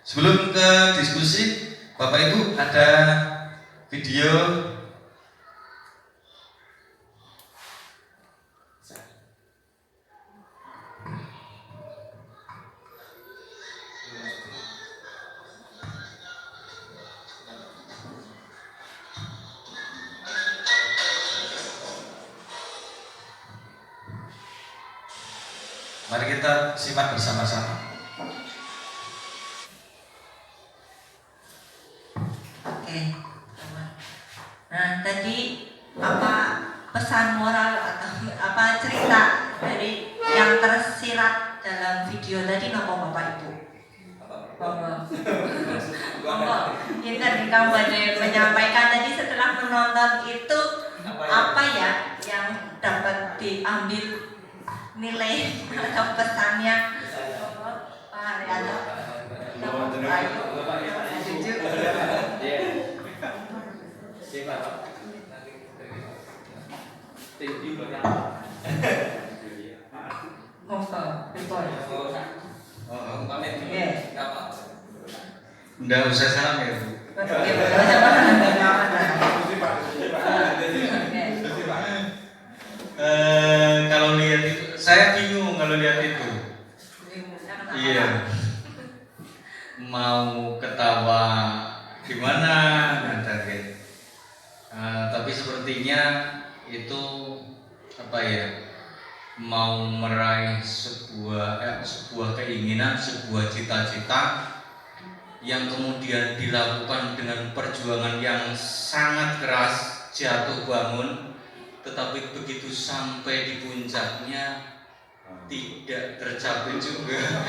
sebelum ke diskusi, Bapak Ibu ada video Mari kita simak bersama-sama. Oke. Nah, tadi apa pesan moral atau apa cerita dari yang tersirat dalam video tadi, nopo Bapak Ibu? Monggo. Monggo. Pinter kamu ada menyampaikan tadi menonton itu apa ya yang dapat diambil nilai atau pesannya Pak Haryanto? Nggak usah salam ya Bu. Kalau lihat itu, saya bingung kalau lihat itu. Iya. Mau ketawa gimana? Target. Tapi sepertinya itu apa ya? Mau meraih sebuah keinginan, sebuah cita-cita yang kemudian dilakukan dengan perjuangan yang sangat keras, jatuh bangun, tetapi begitu sampai di puncaknya tidak tercapai juga.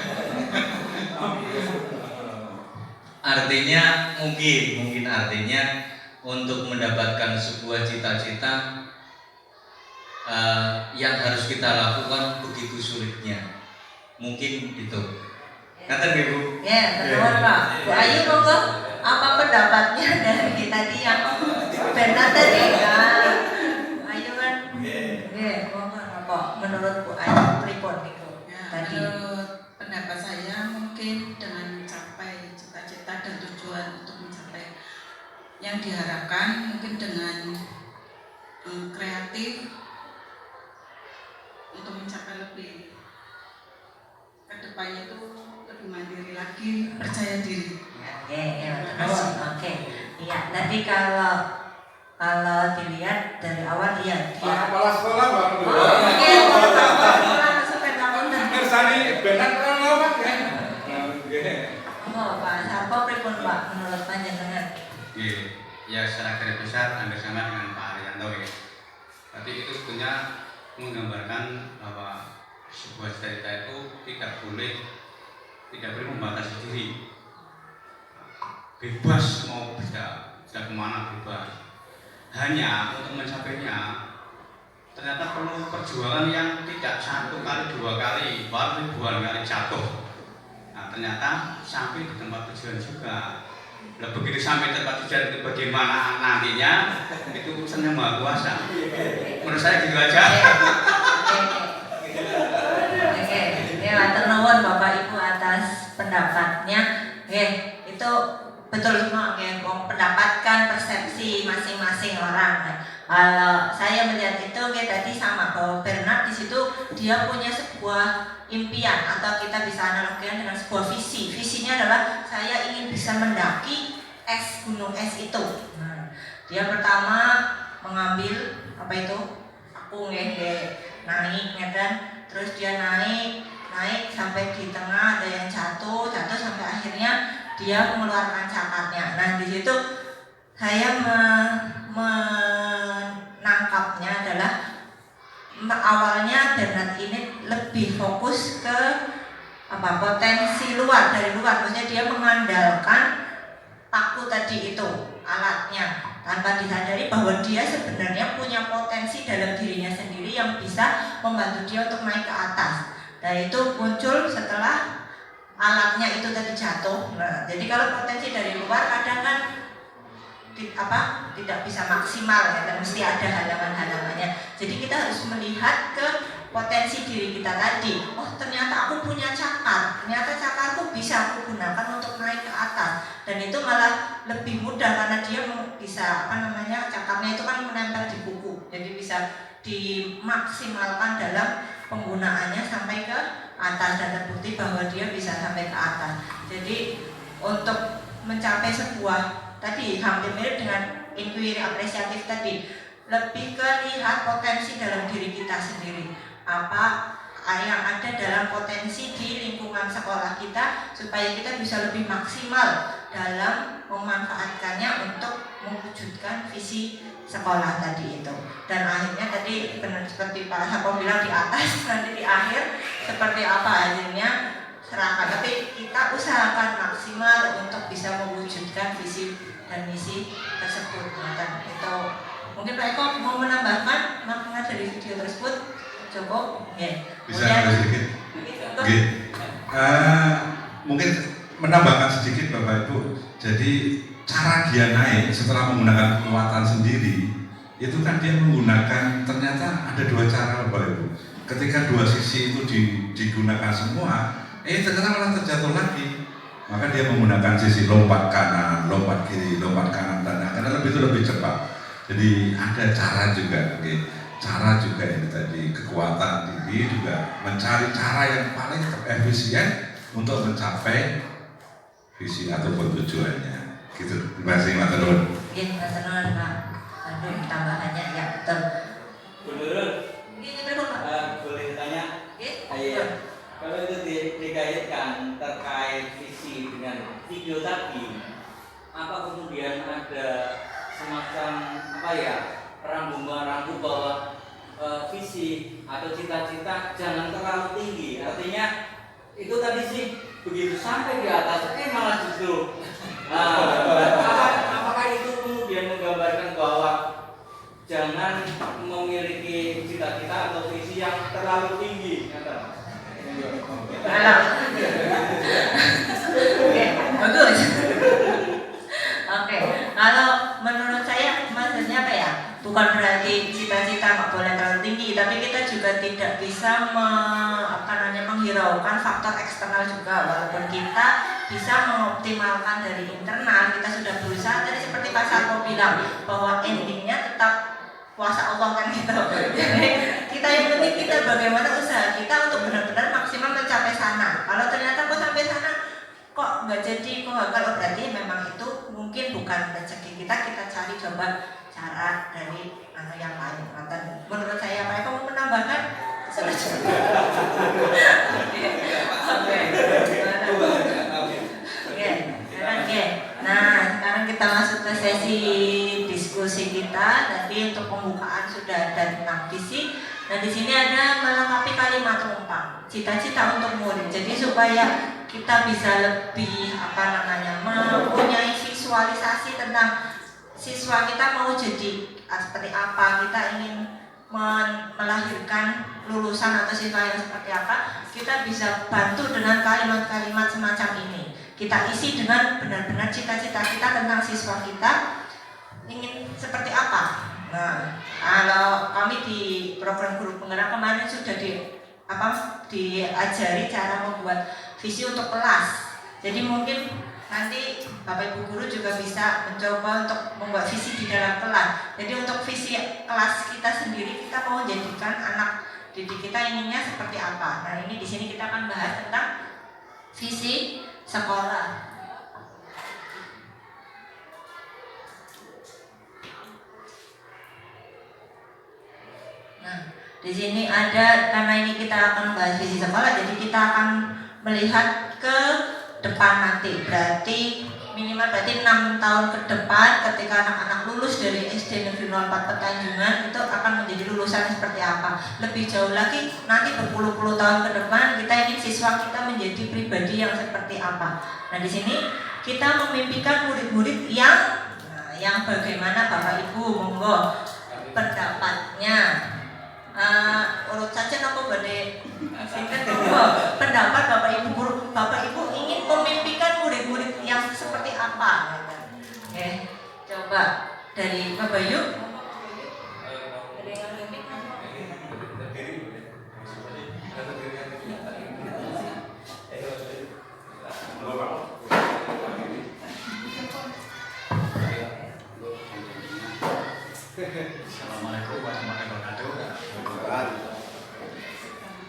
Artinya mungkin artinya untuk mendapatkan sebuah cita-cita yang harus kita lakukan begitu sulitnya. Mungkin itu. Kata Ibu. Ya, betul Pak. Bu Ayu monggo, apa pendapatnya dari tadi yang benar tadi? Bu Ayu kan? Monggo apa menurut Bu Ayu pripun niku tadi? Menurut pendapat saya mungkin dengan mencapai cita-cita dan tujuan untuk mencapai yang diharapkan mungkin dengan kreatif untuk mencapai lebih ke depannya itu lebih mandiri lagi, percaya diri. Oke. Iya, tadi kalau dilihat dari awal dia kepala sekolah baru Pak Sarpo pripun Pak menurut panjenengan? Ya secara garis besar hampir sama dengan Pak Haryanto ya. Tapi itu sebetulnya menggambarkan bahwa sebuah cita-cita itu tidak boleh membatasi diri, bebas mau bisa kemana bebas. Hanya untuk mencapainya ternyata perlu perjuangan yang tidak 1 kali 2 kali, bahkan ribuan kali jatuh. Nah ternyata sampai di tempat tujuan juga. Nah, begitu sampai tempat tujuan itu bagaimana nantinya itu urusannya Maha Kuasa. Menurut saya gitu aja. Matur nuwun Bapak Ibu atas pendapatnya. Itu betul semua mendapatkan persepsi masing-masing orang. Kalau saya melihat itu tadi sama bahwa Bernard di situ dia punya sebuah impian atau kita bisa analogikan dengan sebuah visi. Visinya adalah saya ingin bisa mendaki gunung es itu. Dia pertama mengambil apa itu? Aku naik kan. Terus dia naik sampai di tengah ada yang jatuh sampai akhirnya dia mengeluarkan cakatnya. Nah di situ saya menangkapnya adalah awalnya Bernard ini lebih fokus ke potensi dari luar, maksudnya dia mengandalkan paku tadi itu alatnya tanpa disadari bahwa dia sebenarnya punya potensi dalam dirinya sendiri yang bisa membantu dia untuk naik ke atas. Nah itu muncul setelah alatnya itu tadi jatuh. Nah, jadi kalau potensi dari luar kadang kan tidak bisa maksimal ya, dan mesti ada halangan-halangannya. Jadi kita harus melihat ke potensi diri kita tadi. Oh ternyata aku punya cakar, ternyata cakarku bisa aku gunakan untuk naik ke atas. Dan itu malah lebih mudah karena dia bisa cakarnya itu kan menempel di kuku, jadi bisa dimaksimalkan dalam penggunaannya sampai ke atas dan terbukti bahwa dia bisa sampai ke atas. Jadi untuk mencapai sebuah tadi hampir mirip dengan inquiry apresiatif tadi, lebih ke lihat potensi dalam diri kita sendiri, apa yang ada dalam potensi di lingkungan sekolah kita supaya kita bisa lebih maksimal dalam memanfaatkannya untuk mewujudkan visi sekolah tadi itu. Dan akhirnya tadi benar seperti Pak Sarpo bilang di atas, nanti di akhir seperti apa hasilnya serahkan, tapi kita usahakan maksimal untuk bisa mewujudkan visi visi dan misi tersebut. Nah, itu mungkin Pak Eko mau menambahkan makna dari video tersebut cukup? Bisa sedikit? Mungkin menambahkan sedikit Bapak Ibu. Jadi cara dia naik setelah menggunakan kekuatan sendiri itu kan dia menggunakan, ternyata ada dua cara Bapak Ibu. Ketika dua sisi itu digunakan semua, ternyata malah terjatuh lagi. Maka dia menggunakan sisi lompat kanan, lompat kiri, lompat kanan, dan karena itu lebih cepat. Jadi ada cara juga, cara juga ini tadi, kekuatan tinggi juga mencari cara yang paling efisien untuk mencapai visi ataupun tujuannya. Gitu. Terima kasih Mas Terun. Iya, Mas Terun Pak. Aduh, tambahannya ya betul. Menurut boleh tanya? Iya. Kalau itu dikaitkan terkait visi dengan video tadi, apa kemudian ada semacam rambu bahwa visi atau cita-cita jangan terlalu tinggi? Artinya itu tadi sih begitu sampai di atas, malah justru. Apakah itu kemudian menggambarkan bahwa jangan memiliki cita-cita atau visi yang terlalu tinggi? Bagus. Oke, kalau menurut saya maksudnya apa ya? Bukan berarti cita-cita nggak boleh terlalu tinggi, tapi kita juga tidak bisa menghiraukan faktor eksternal juga. Walaupun kita bisa mengoptimalkan dari internal, kita sudah berusaha. Tadi seperti Pak Sarko bilang bahwa endingnya tetap kuasa Allah kan gitu. Jadi kita yang penting kita bagaimana usaha kita untuk benar-benar maksimal mencapai sana. Kalau ternyata kok sampai sana kok nggak jadi, kok gagal, berarti memang itu mungkin bukan rezeki kita. Kita cari coba cara dari yang lain. Menurut saya Pak Eko mau menambahkan? Sudah cukup. Oke. Nah, sekarang kita masuk ke sesi diskusi kita. Tadi untuk pembukaan sudah ada tentang visi. Nah, di sini ada melengkapi kalimat rumpang, cita-cita untuk murid. Jadi supaya kita bisa lebih mempunyai visualisasi tentang siswa kita mau jadi seperti apa, kita ingin melahirkan lulusan atau siswa yang seperti apa, kita bisa bantu dengan kalimat-kalimat semacam ini. Kita isi dengan benar-benar cita-cita kita tentang siswa kita ingin seperti apa. Nah, kalau kami di program guru penggerak kemarin sudah diajari cara membuat visi untuk kelas. Jadi mungkin nanti Bapak Ibu guru juga bisa mencoba untuk membuat visi di dalam kelas. Jadi untuk visi kelas kita sendiri, kita mau jadikan anak didik kita inginnya seperti apa. Nah, ini di sini kita akan bahas tentang visi sekolah. Nah, di sini ada, karena ini kita akan bahas visi sekolah, jadi kita akan melihat ke depan nanti. Berarti minimal 6 tahun ke depan ketika anak-anak lulus dari SD Negeri 04 Petanjungan itu akan menjadi lulusan seperti apa. Lebih jauh lagi nanti berpuluh-puluh tahun ke depan kita ingin siswa kita menjadi pribadi yang seperti apa. Nah, di sini kita memimpikan murid-murid yang bagaimana Bapak Ibu, monggo pendapatnya. Urut saja nopo badhe singkat pendapat Bapak Ibu guru. Bapak Ibu ingin memimpikan murid-murid yang seperti apa? Oke, coba dari Bapak Yuk. Assalamualaikum warahmatullahi wabarakatuh.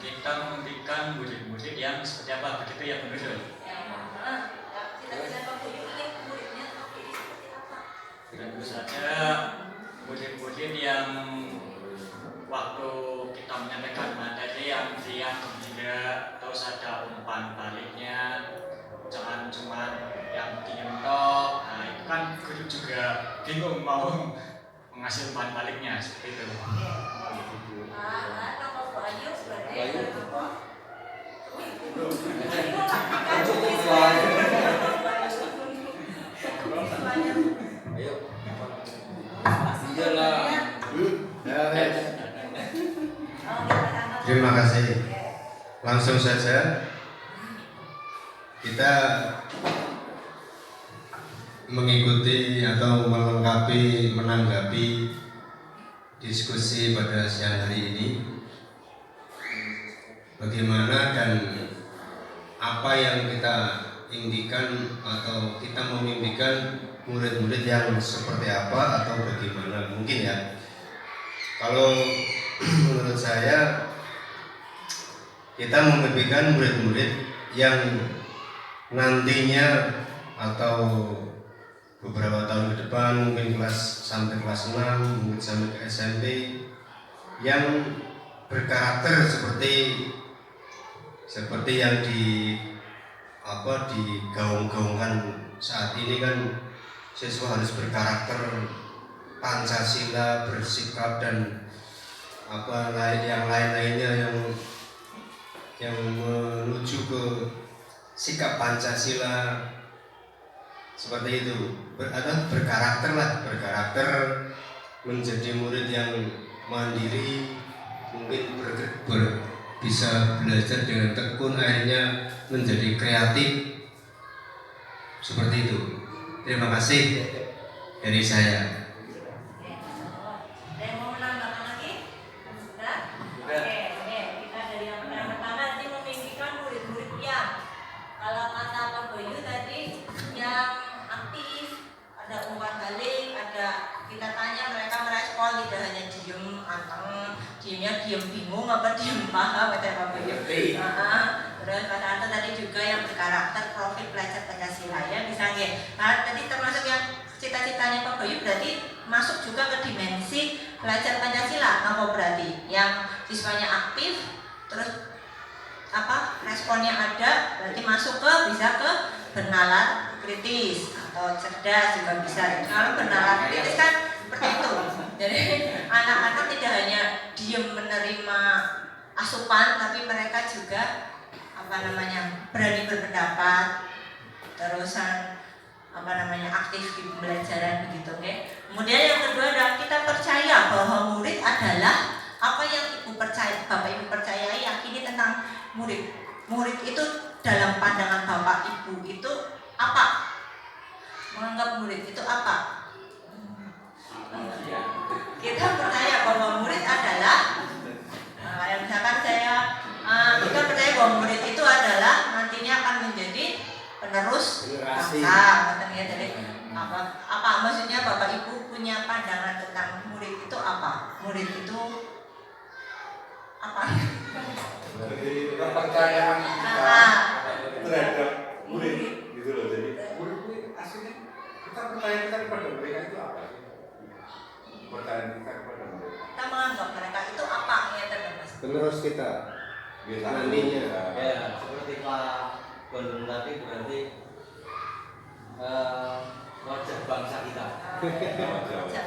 Kita memimpikan murid-murid yang seperti apa, begitu ya Bu Nurul? Tentu saja murid-murid yang waktu kita menyampaikan materi yang riang gembira, terus ada umpan baliknya, jangan cuma yang diem tok. Nah, itu kan guru juga bingung mau mengasih umpan baliknya seperti itu. langsung saja kita mengikuti atau menanggapi diskusi pada siang hari ini. Bagaimana dan apa yang kita impikan atau kita memimpikan murid-murid yang seperti apa atau bagaimana mungkin ya. Kalau menurut saya kita memimpikan murid-murid yang nantinya atau beberapa tahun ke depan mungkin sampai kelas 6, mungkin sampai ke SMP yang berkarakter seperti yang digaung-gaungkan saat ini kan, siswa harus berkarakter Pancasila, bersikap dan yang lain-lainnya yang menuju ke sikap Pancasila seperti itu. Berkarakter menjadi murid yang mandiri, mungkin bisa belajar dengan tekun, akhirnya menjadi kreatif seperti itu. Terima kasih dari saya. Ada yang mau menambahkan lagi? Sudah? Oke, kita dari yang pertama nanti memimpikan murid-murid yang, kalau kata Pak Bayu tadi, yang aktif, ada umpan balik, ada kita tanya mereka merespon, tidak hanya diem anteng, diem bingung apa diem paham, kata Pak Bayu. Terus kata tadi juga yang berkarakter profil pelajar Pancasila ya, bisa nggih. Nah, tadi termasuk yang cita-citanya Pak Bayu berarti masuk juga ke dimensi pelajar Pancasila. Apa berarti? Yang siswanya aktif, terus responnya ada, berarti masuk bisa ke bernalar kritis atau cerdas juga bisa. Kalau bernalar kritis kan seperti itu. Jadi anak-anak tidak hanya diam menerima asupan, tapi mereka juga berani berpendapat, terusan aktif di pembelajaran begitu, okay? Kemudian yang kedua adalah kita percaya bahwa murid adalah apa yang Bapak Ibu percayai, yakini tentang murid. Murid itu dalam pandangan Bapak Ibu itu apa? Menganggap murid itu apa? Kita percaya bahwa murid adalah misalkan kita percaya bahwa murid itu adalah nantinya akan menjadi penerus bangsa. Jadi apa maksudnya Bapak Ibu punya pandangan tentang murid itu apa? Murid itu apa? Jadi kepercayaan kita terhadap murid gitu loh. Jadi murid aslinya kita percaya kepada mereka itu apa sih? Kepercayaan kita kepada mereka. Kita menganggap mereka itu apa ya Mas? Penerus kita nantinya. Ya, seperti Pak Gondong tadi berarti wajah bangsa kita. Wajah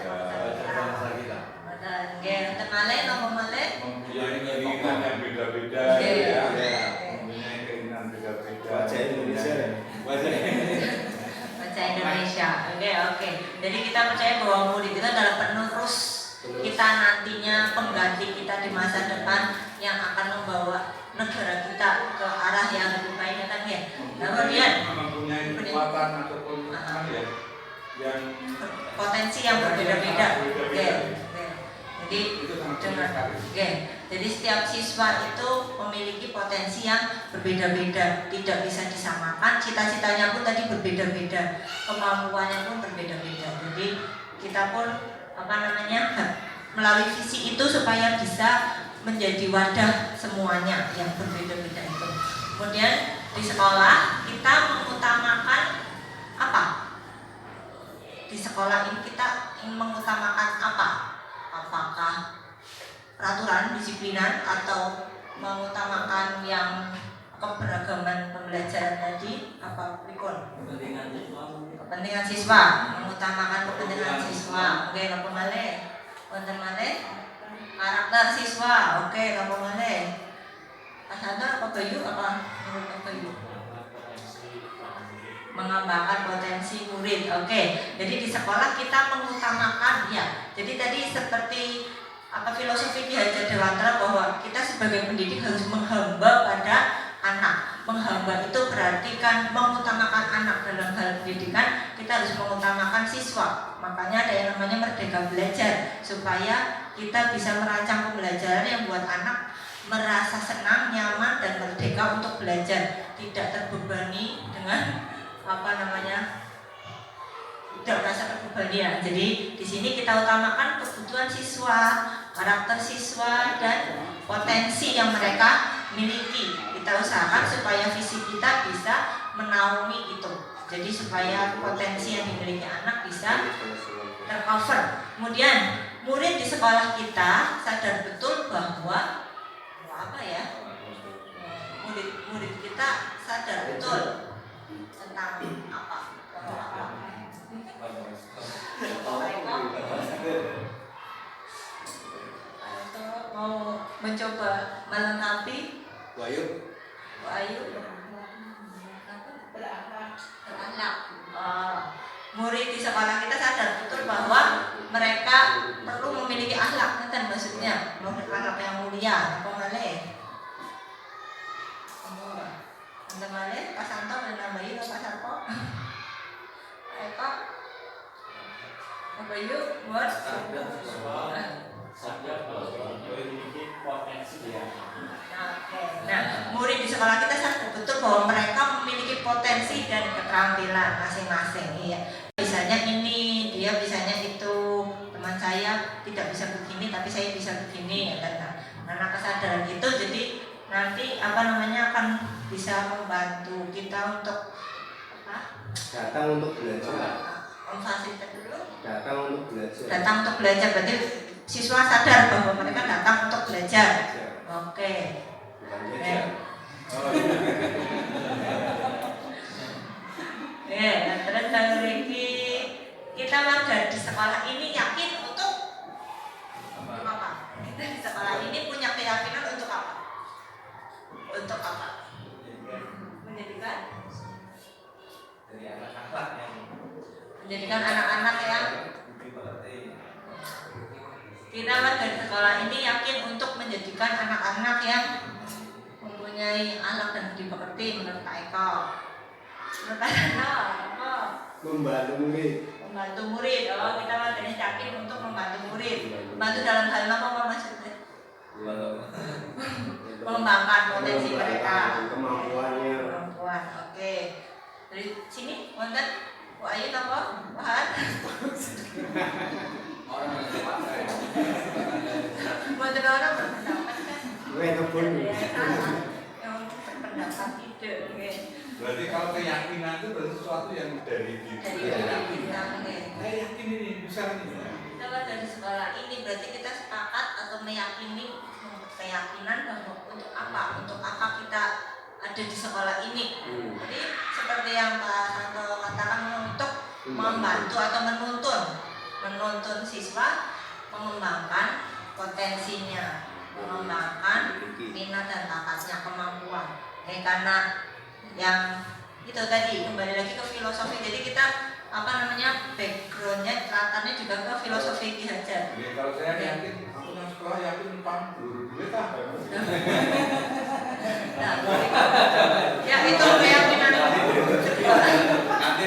bangsa kita. Nggih, temale nomor malih. Mempunyai keinginan yang beda-beda ya. Mempunyai keinginan beda-beda. Wajah Indonesia. Wajah Indonesia. Oke. Jadi kita percaya bahwa murid itu adalah penerus kita nantinya, pengganti kita di masa depan yang akan membawa negara kita ke arah yang lebih baik, kan ya. Kemudian mempunyai kekuatan ataupun yang potensi yang berbeda-beda. Jadi jadi setiap siswa itu memiliki potensi yang berbeda-beda, tidak bisa disamakan. Cita-citanya pun tadi berbeda-beda, kemampuannya pun berbeda-beda. Jadi kita pun melalui visi itu supaya bisa menjadi wadah semuanya yang berbeda-beda itu. Kemudian di sekolah kita mengutamakan apa? Di sekolah ini kita mengutamakan apa? Apakah peraturan disiplinan atau mengutamakan yang keberagaman pembelajaran tadi? Apa Rikon? Kepentingan siswa, mengutamakan kepentingan siswa. Oke, apa malih? Wonten malih? Karakter siswa. Oke, apa malih? Asana apa Bayu apa menurut Pak Bayu? Mengembangkan potensi murid. Oke. Jadi di sekolah kita mengutamakan ya. Jadi tadi seperti filosofi Ki Hajar Dewantara bahwa kita sebagai pendidik harus menghamba pada anak. Menghamba itu berarti kan mengutamakan anak. Dalam hal pendidikan kita harus mengutamakan siswa. Makanya ada yang namanya Merdeka Belajar, supaya kita bisa merancang pembelajaran yang buat anak merasa senang, nyaman, dan merdeka untuk belajar, tidak terbebani dengan tidak merasa terbebani ya. Jadi di sini kita utamakan kebutuhan siswa, karakter siswa, dan potensi yang mereka miliki. Kita usahakan supaya visi kita bisa menaungi itu. Jadi supaya potensi yang dimiliki anak bisa tercover. Kemudian murid di sekolah kita sadar betul bahwa murid kita sadar betul tentang apa. Mau mencoba melengkapi Wahyu berakhlak. Murid di sekolah kita sadar betul bahwa mereka perlu memiliki akhlak, kan maksudnya akhlak yang mulia. Apa malih? Anda malih, Pak Santo menambahi Pak Sarko. Eko, Pak Bayu, buat Nah, murid di sekolah kita sadar betul bahwa mereka memiliki potensi dan keterampilan masing-masing. Iya. Bisanya ini, dia bisanya itu. Teman saya tidak bisa begini, tapi saya bisa begini. Dan karena kesadaran itu, jadi nanti akan bisa membantu kita untuk datang untuk belajar. Memfasilitasi dulu. Datang untuk belajar. Datang untuk belajar berarti siswa sadar bahwa mereka datang untuk belajar. Oke. Terus lagi kita warga di sekolah ini yakin untuk apa? Kita di sekolah ini punya keyakinan untuk apa? Untuk apa? Menjadikan anak-anak yang kita warga di sekolah ini yakin untuk menjadikan anak-anak yang mempunyai akhlak dan budi pekerti menurut Pak Eko. Menurut Pak Eko, apa? Membantu murid. Membantu murid. Oh, kita warganya yakin untuk membantu murid. Membantu dalam hal apa maksudnya? Mengembangkan potensi mereka. Kemampuannya. Kemampuan. Oke. Dari sini, wonten Pak Ayu apa? Wahan. Wonten orang berpendapat kan? Yang berpendapat ide. Berarti kalau keyakinan itu berarti sesuatu yang dari diri. Saya yakin ini bisa ini. Kalau dari sekolah ini berarti kita sepakat atau meyakini keyakinan bahwa untuk apa kita ada di sekolah ini. Jadi seperti yang Pak Santo katakan, untuk membantu atau menuntun siswa mengembangkan potensinya, mengembangkan minat dan bakatnya, kemampuan. Karena yang itu tadi kembali lagi ke filosofi. Jadi kita backgroundnya, latarnya juga ke filosofi Ki Hajar. Kalau saya yakin, aku yang sekolah yakin pam duit ya itu keyakinan. Nanti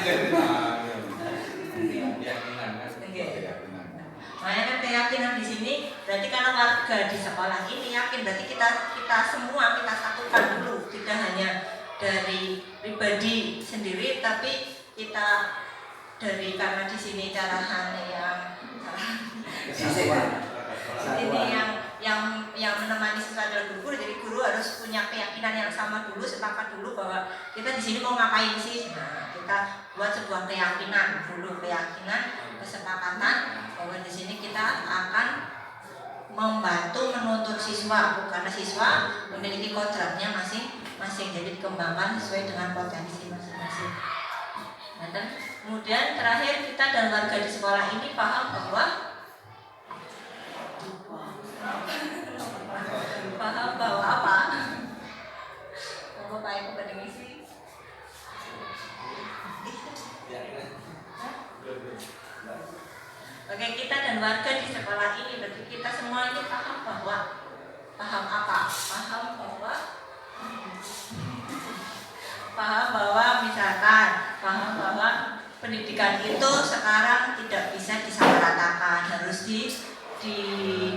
Makanya kan keyakinan di sini berarti karena warga di sekolah ini yakin, berarti kita semua kita satukan dulu, tidak hanya dari pribadi sendiri, tapi kita karena di sini ini yang menemani siswa adalah guru, jadi guru harus punya keyakinan yang sama dulu, sepakat dulu bahwa kita di sini mau ngapain sih. Nah, kita buat sebuah keyakinan dulu, kesepakatan bahwa di sini kita akan membantu menuntun siswa, karena siswa memiliki kodratnya masing-masing, jadi dikembangkan sesuai dengan potensi masing-masing. Nah, dan kemudian terakhir kita dan warga di sekolah ini paham bahwa apa? Bahwa Pak Eko bermisi. sebagai kita dan warga di sekolah ini, bagi kita semua ini paham bahwa pendidikan itu sekarang tidak bisa disamaratakan, harus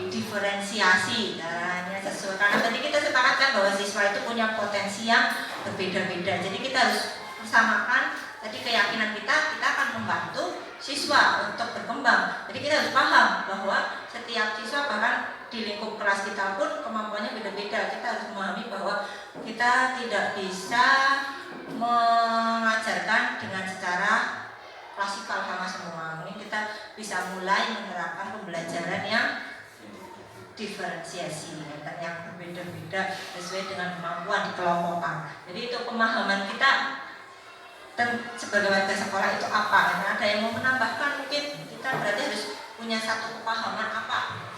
diferensiasi caranya sesuai. Karena tadi kita sepakatkan bahwa siswa itu punya potensi yang berbeda-beda. Jadi kita harus bersamakan tadi keyakinan kita akan membantu siswa untuk berkembang. Jadi kita harus paham bahwa setiap siswa bahkan di lingkup kelas kita pun kemampuannya beda-beda. Kita harus memahami bahwa kita tidak bisa mengajarkan dengan secara klasikal sama semua. Mungkin kita bisa mulai menerapkan pembelajaran yang diferensiasi, yang berbeda-beda sesuai dengan kemampuan dikelompokkan. Jadi itu pemahaman kita dan sebagai warga sekolah itu apa? Karena ada yang mau menambahkan, mungkin kita berarti harus punya satu pemahaman apa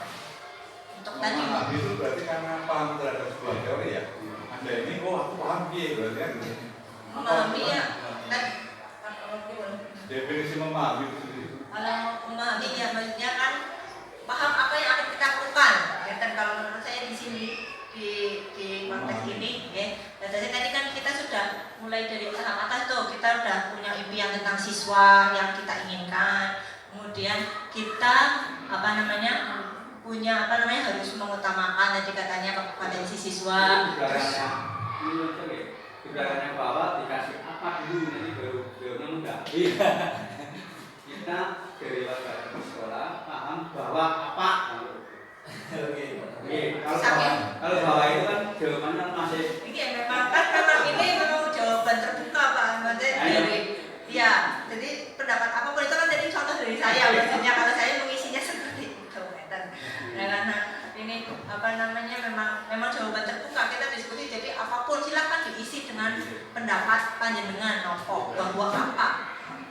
untuk tadi. Memahami itu berarti karena paham terhadap sebuah teori ya. Anda ini, aku paham berarti kan? Memahami ya. Definisi memahami itu sendiri. Kalau memahami ya maksudnya kan paham apa yang akan kita lakukan. Dan kalau menurut saya di sini di konteks ini, ya. Dan tadi kan kita sudah mulai dari tahap atas tuh, kita sudah punya impian tentang siswa yang kita inginkan. Kemudian kita harus mengutamakan tadi katanya potensi siswa. Udaranya bahwa dikasih apa dulu nanti baru mudah. Kita dari warga sekolah paham bahwa apa. Kalau bahwa itu kan jawabannya masih. Iya memang ini jawaban terbuka Pak. Jadi pendapat apapun itu kan jadi contoh dari saya. Maksudnya kalau saya mengisinya seperti itu. Karena ini memang jawaban terbuka, kita diskusi. Jadi apapun silakan diisi dengan pendapat panjenengan nopo bahwa apa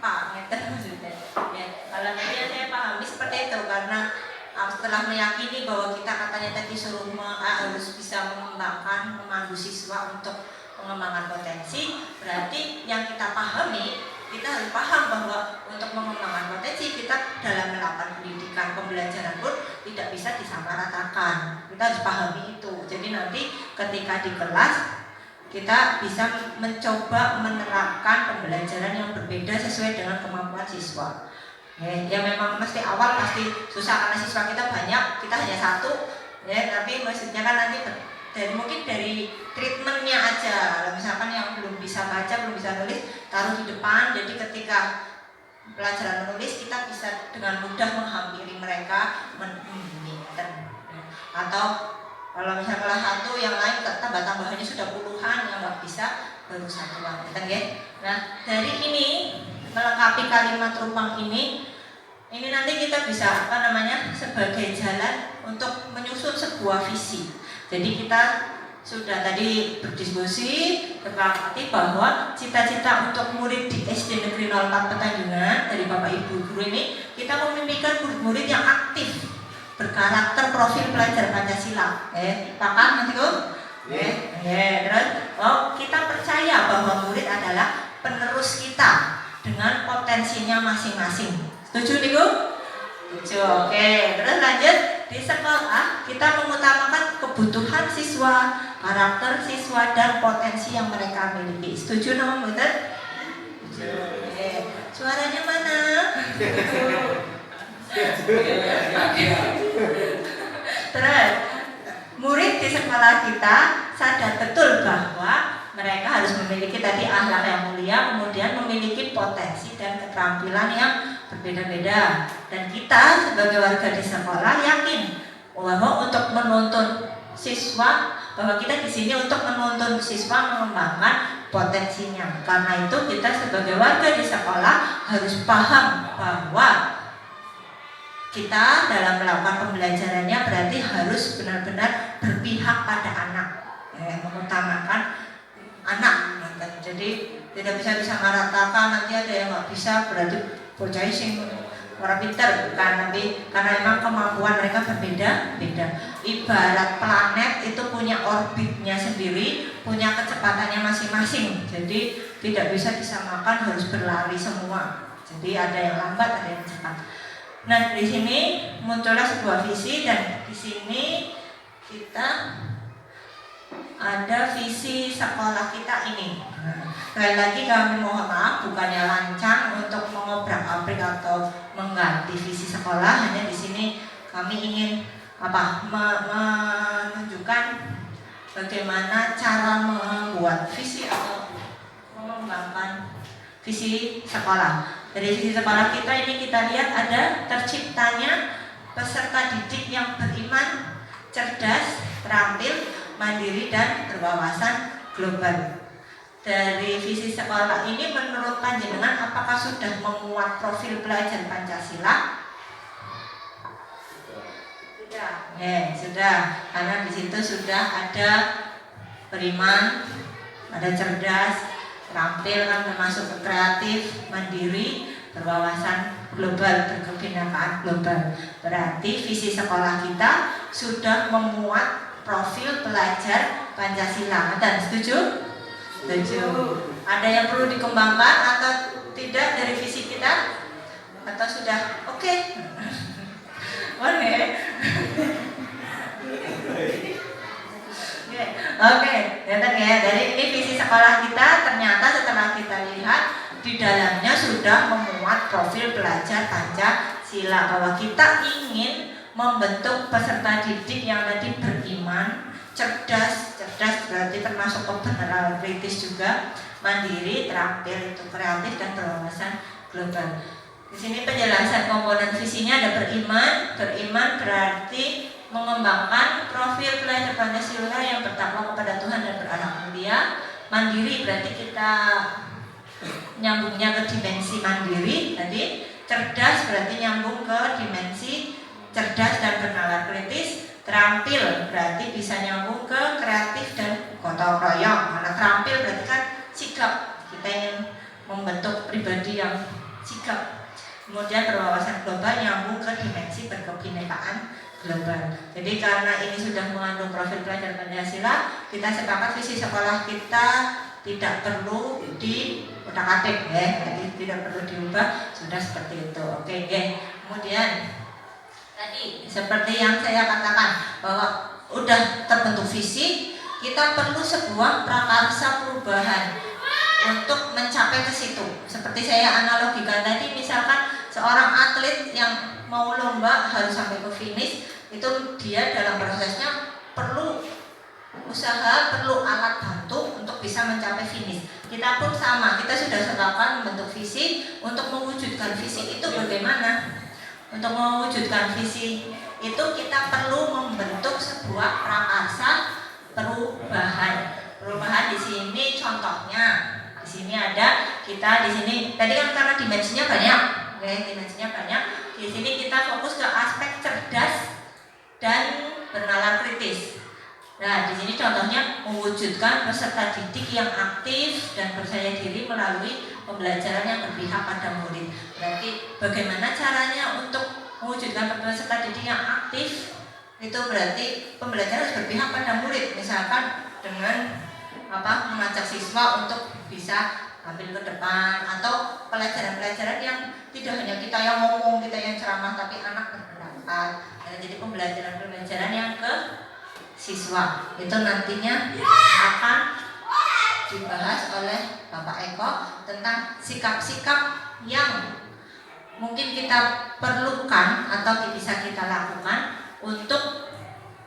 maksudnya. Ya, kalau tadi yang saya pahami seperti itu karena setelah meyakini bahwa kita katanya tadi harus bisa mengembangkan, memandu siswa untuk pengembangan potensi, berarti yang kita pahami, kita harus paham bahwa untuk mengembangkan potensi kita dalam melakukan pendidikan, pembelajaran pun tidak bisa disamaratakan. Kita harus pahami itu. Jadi nanti ketika di kelas kita bisa mencoba menerapkan pembelajaran yang berbeda sesuai dengan kemampuan siswa. Ya memang awal pasti susah karena siswa kita banyak, kita hanya satu. Ya, tapi maksudnya kan nanti mungkin dari treatmentnya aja. Misalkan yang belum bisa baca, belum bisa nulis, taruh di depan. Jadi ketika pelajaran menulis kita bisa dengan mudah menghampiri mereka, atau kalau misalnya kelas 1 yang lain tambah-tambahannya sudah puluhan, yang nggak bisa baru satuan, ya. Nah dari ini melengkapi kalimat rumpang ini nanti kita bisa sebagai jalan untuk menyusun sebuah visi. Jadi kita sudah tadi berdiskusi berkali bahwa cita-cita untuk murid di SD Negeri 04 Petanjungan dari Bapak Ibu guru ini, kita memimpikan murid-murid yang aktif, berkarakter profil pelajar Pancasila. Paham nanti kok? Terus kita percaya bahwa murid adalah penerus kita dengan potensinya masing-masing. Setuju nih Bu? Setuju. Oke, terus lanjut. Di sekolah kita mengutamakan kebutuhan siswa, karakter siswa, dan potensi yang mereka miliki. Setuju nomor betul? Suaranya mana? Terus murid di sekolah kita sadar betul bahwa mereka harus memiliki tadi akhlak yang mulia, kemudian memiliki potensi dan keterampilan yang berbeda-beda. Dan kita sebagai warga di sekolah yakin bahwa untuk menuntun siswa, bahwa kita di sini untuk menuntun siswa mengembangkan potensinya. Karena itu kita sebagai warga di sekolah harus paham bahwa kita dalam melakukan pembelajarannya berarti harus benar-benar berpihak pada anak, mengutamakan anak. Jadi tidak bisa disamaratakan, nanti ada yang nggak bisa berarti bocah sing orang pintar, bukan, tapi karena memang kemampuan mereka berbeda-beda. Ibarat planet itu punya orbitnya sendiri, punya kecepatannya masing-masing. Jadi tidak bisa disamakan, harus berlari semua. Jadi ada yang lambat, ada yang cepat. Nah, di sini muncullah sebuah visi, dan di sini kita ada visi sekolah kita ini. Sekali lagi kami mohon maaf, bukannya lancang untuk mengobrak-abrik atau mengganti visi sekolah. Hanya di sini kami ingin menunjukkan bagaimana cara membuat visi atau mengembangkan visi sekolah. Dari visi sekolah kita ini kita lihat ada terciptanya peserta didik yang beriman, cerdas, terampil, mandiri, dan berwawasan global. Dari visi sekolah ini menurut panjenengan apakah sudah memuat profil pelajar Pancasila? Sudah. Sudah. Karena di situ sudah ada beriman, ada cerdas, terampil, kan termasuk kreatif, mandiri, berwawasan global, berkebinekaan global. Berarti visi sekolah kita sudah memuat profil pelajar Pancasila. Dan setuju? Setuju. Ada yang perlu dikembangkan atau tidak dari visi kita? Atau sudah oke? Oke, ya. Dari ini visi sekolah kita ternyata setelah kita lihat di dalamnya sudah memuat profil pelajar Pancasila, bahwa kita ingin membentuk peserta didik yang tadi beriman, cerdas berarti termasuk kebenaran kritis juga, mandiri, terampil, itu kreatif, dan berwawasan global. Di sini penjelasan komponen visinya ada beriman berarti mengembangkan profil pelajar Pancasila yang bertakwa kepada Tuhan dan beranak mulia. Mandiri berarti kita nyambungnya ke dimensi mandiri tadi. Cerdas berarti nyambung ke dimensi cerdas dan bernalar kritis. Terampil berarti bisa nyambung ke kreatif dan gotong royong. Karena terampil berarti kan sikap, kita ingin membentuk pribadi yang sikap. Kemudian berwawasan global nyambung ke dimensi berkebinekaan global. Jadi karena ini sudah mengandung profil pelajar Pancasila, kita sepakat visi sekolah kita tidak perlu diutak-atik ya, jadi tidak perlu diubah, sudah seperti itu. Oke, ya. Kemudian tadi seperti yang saya katakan bahwa udah terbentuk visi, kita perlu sebuah prakarsa perubahan untuk mencapai ke situ. Seperti saya analogikan tadi, misalkan seorang atlet yang mau lomba harus sampai ke finish, itu dia dalam prosesnya perlu usaha, perlu alat bantu untuk bisa mencapai finish. Kita pun sama, kita sudah sepakat membentuk visi. Untuk mewujudkan visi itu bagaimana? Untuk mewujudkan visi itu kita perlu membentuk sebuah prakarsa perubahan. Perubahan di sini contohnya, di sini ada kita di sini tadi kan karena dimensinya banyak, dimensinya banyak. Di sini kita fokus ke aspek cerdas dan bernalar kritis. Nah, di sini contohnya mewujudkan peserta didik yang aktif dan percaya diri melalui pembelajaran yang berpihak pada murid. Berarti bagaimana caranya untuk mewujudkan peserta didik yang aktif? Itu berarti pembelajaran harus berpihak pada murid. Misalkan dengan mengajak siswa untuk bisa ambil ke depan, atau pelajaran-pelajaran yang tidak hanya kita yang ngomong, kita yang ceramah, tapi anak berpendapat. Jadi pembelajaran-pembelajaran yang ke siswa itu nantinya akan dibahas oleh Bapak Eko tentang sikap-sikap yang mungkin kita perlukan atau bisa kita lakukan untuk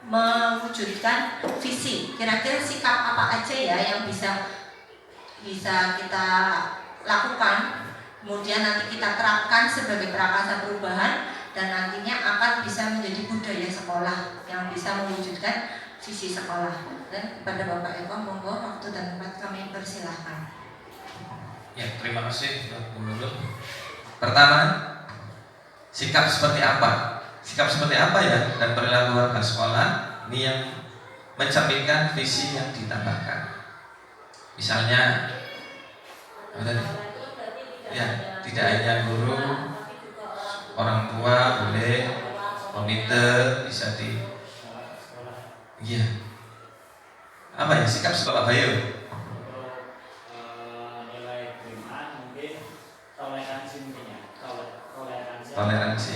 mewujudkan visi. Kira-kira sikap apa aja ya yang bisa kita lakukan, kemudian nanti kita terapkan sebagai prakarsa perubahan, dan nantinya akan bisa menjadi budaya sekolah yang bisa mewujudkan visi sekolah. Dan kepada Bapak Eko, monggo waktu dan tempat kami persilahkan. Ya, terima kasih Bu Nurul. Pertama, sikap seperti apa? Sikap seperti apa ya dan perilaku warga sekolah ini yang mencerminkan visi yang ditambahkan. Misalnya, ya tidak hanya guru, orang tua boleh, komite bisa apa ya sikap sekolah Bayu? Nilai beriman mungkin toleransi. Toleransi.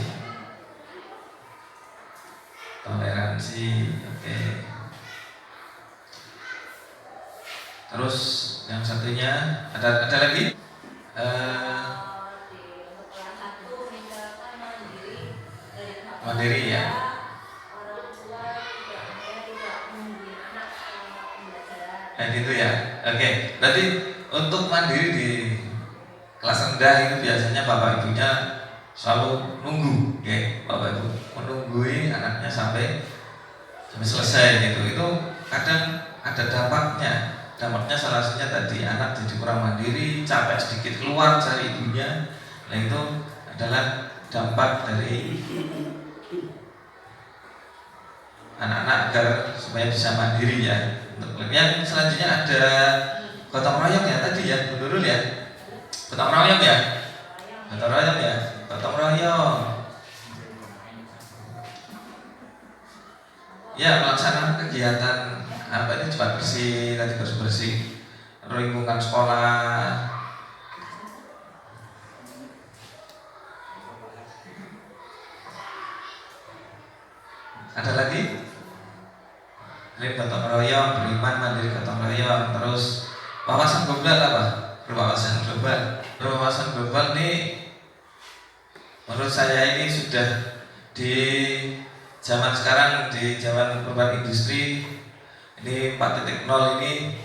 toleransi. Oke. Terus yang satunya ada lagi? Mandiri ya. Gitu ya. Oke. Berarti untuk mandiri di kelas rendah itu biasanya bapak ibunya selalu nunggu, ya, bapak ibu menunggui anaknya sampai selesai gitu. Itu kadang ada dampaknya. Dampaknya salah satunya tadi anak jadi kurang mandiri, capek sedikit keluar cari ibunya. Nah itu adalah dampak dari anak-anak agar supaya bisa mandiri ya. Yang selanjutnya ada gotong royong ya tadi ya, Bu Nurul ya. Gotong royong ya. Gotong royong ya. Gotong royong. Ya, melaksanakan kegiatan apa ini cepat bersih, tadi bersih lingkungan sekolah. Ada lagi? Ini gotong royong, beriman mandiri gotong royong, terus wawasan global apa? Berwawasan global. Berwawasan global ini menurut saya ini sudah di zaman sekarang, di zaman perubahan industri ini 4.0 ini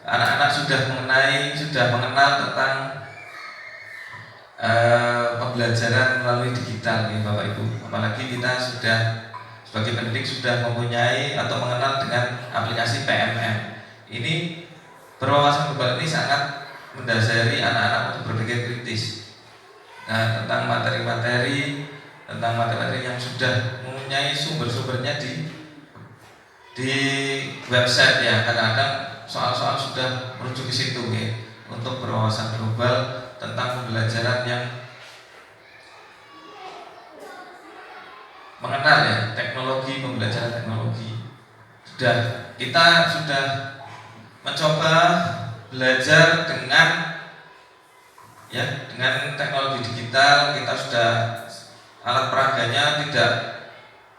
anak-anak sudah mengenal tentang pembelajaran melalui digital nih Bapak Ibu. Apalagi kita sudah sebagai pendidik sudah mempunyai atau mengenal dengan aplikasi PMM. Ini berwawasan global ini sangat mendasari anak-anak untuk berpikir kritis. Nah, tentang materi-materi yang sudah mempunyai sumber-sumbernya di website ya. Kadang-kadang soal-soal sudah merujuk ke situ ya. Untuk berwawasan global tentang pembelajaran yang mengenal ya teknologi, pembelajaran teknologi. Kita sudah mencoba belajar dengan teknologi digital. Kita sudah alat peraganya tidak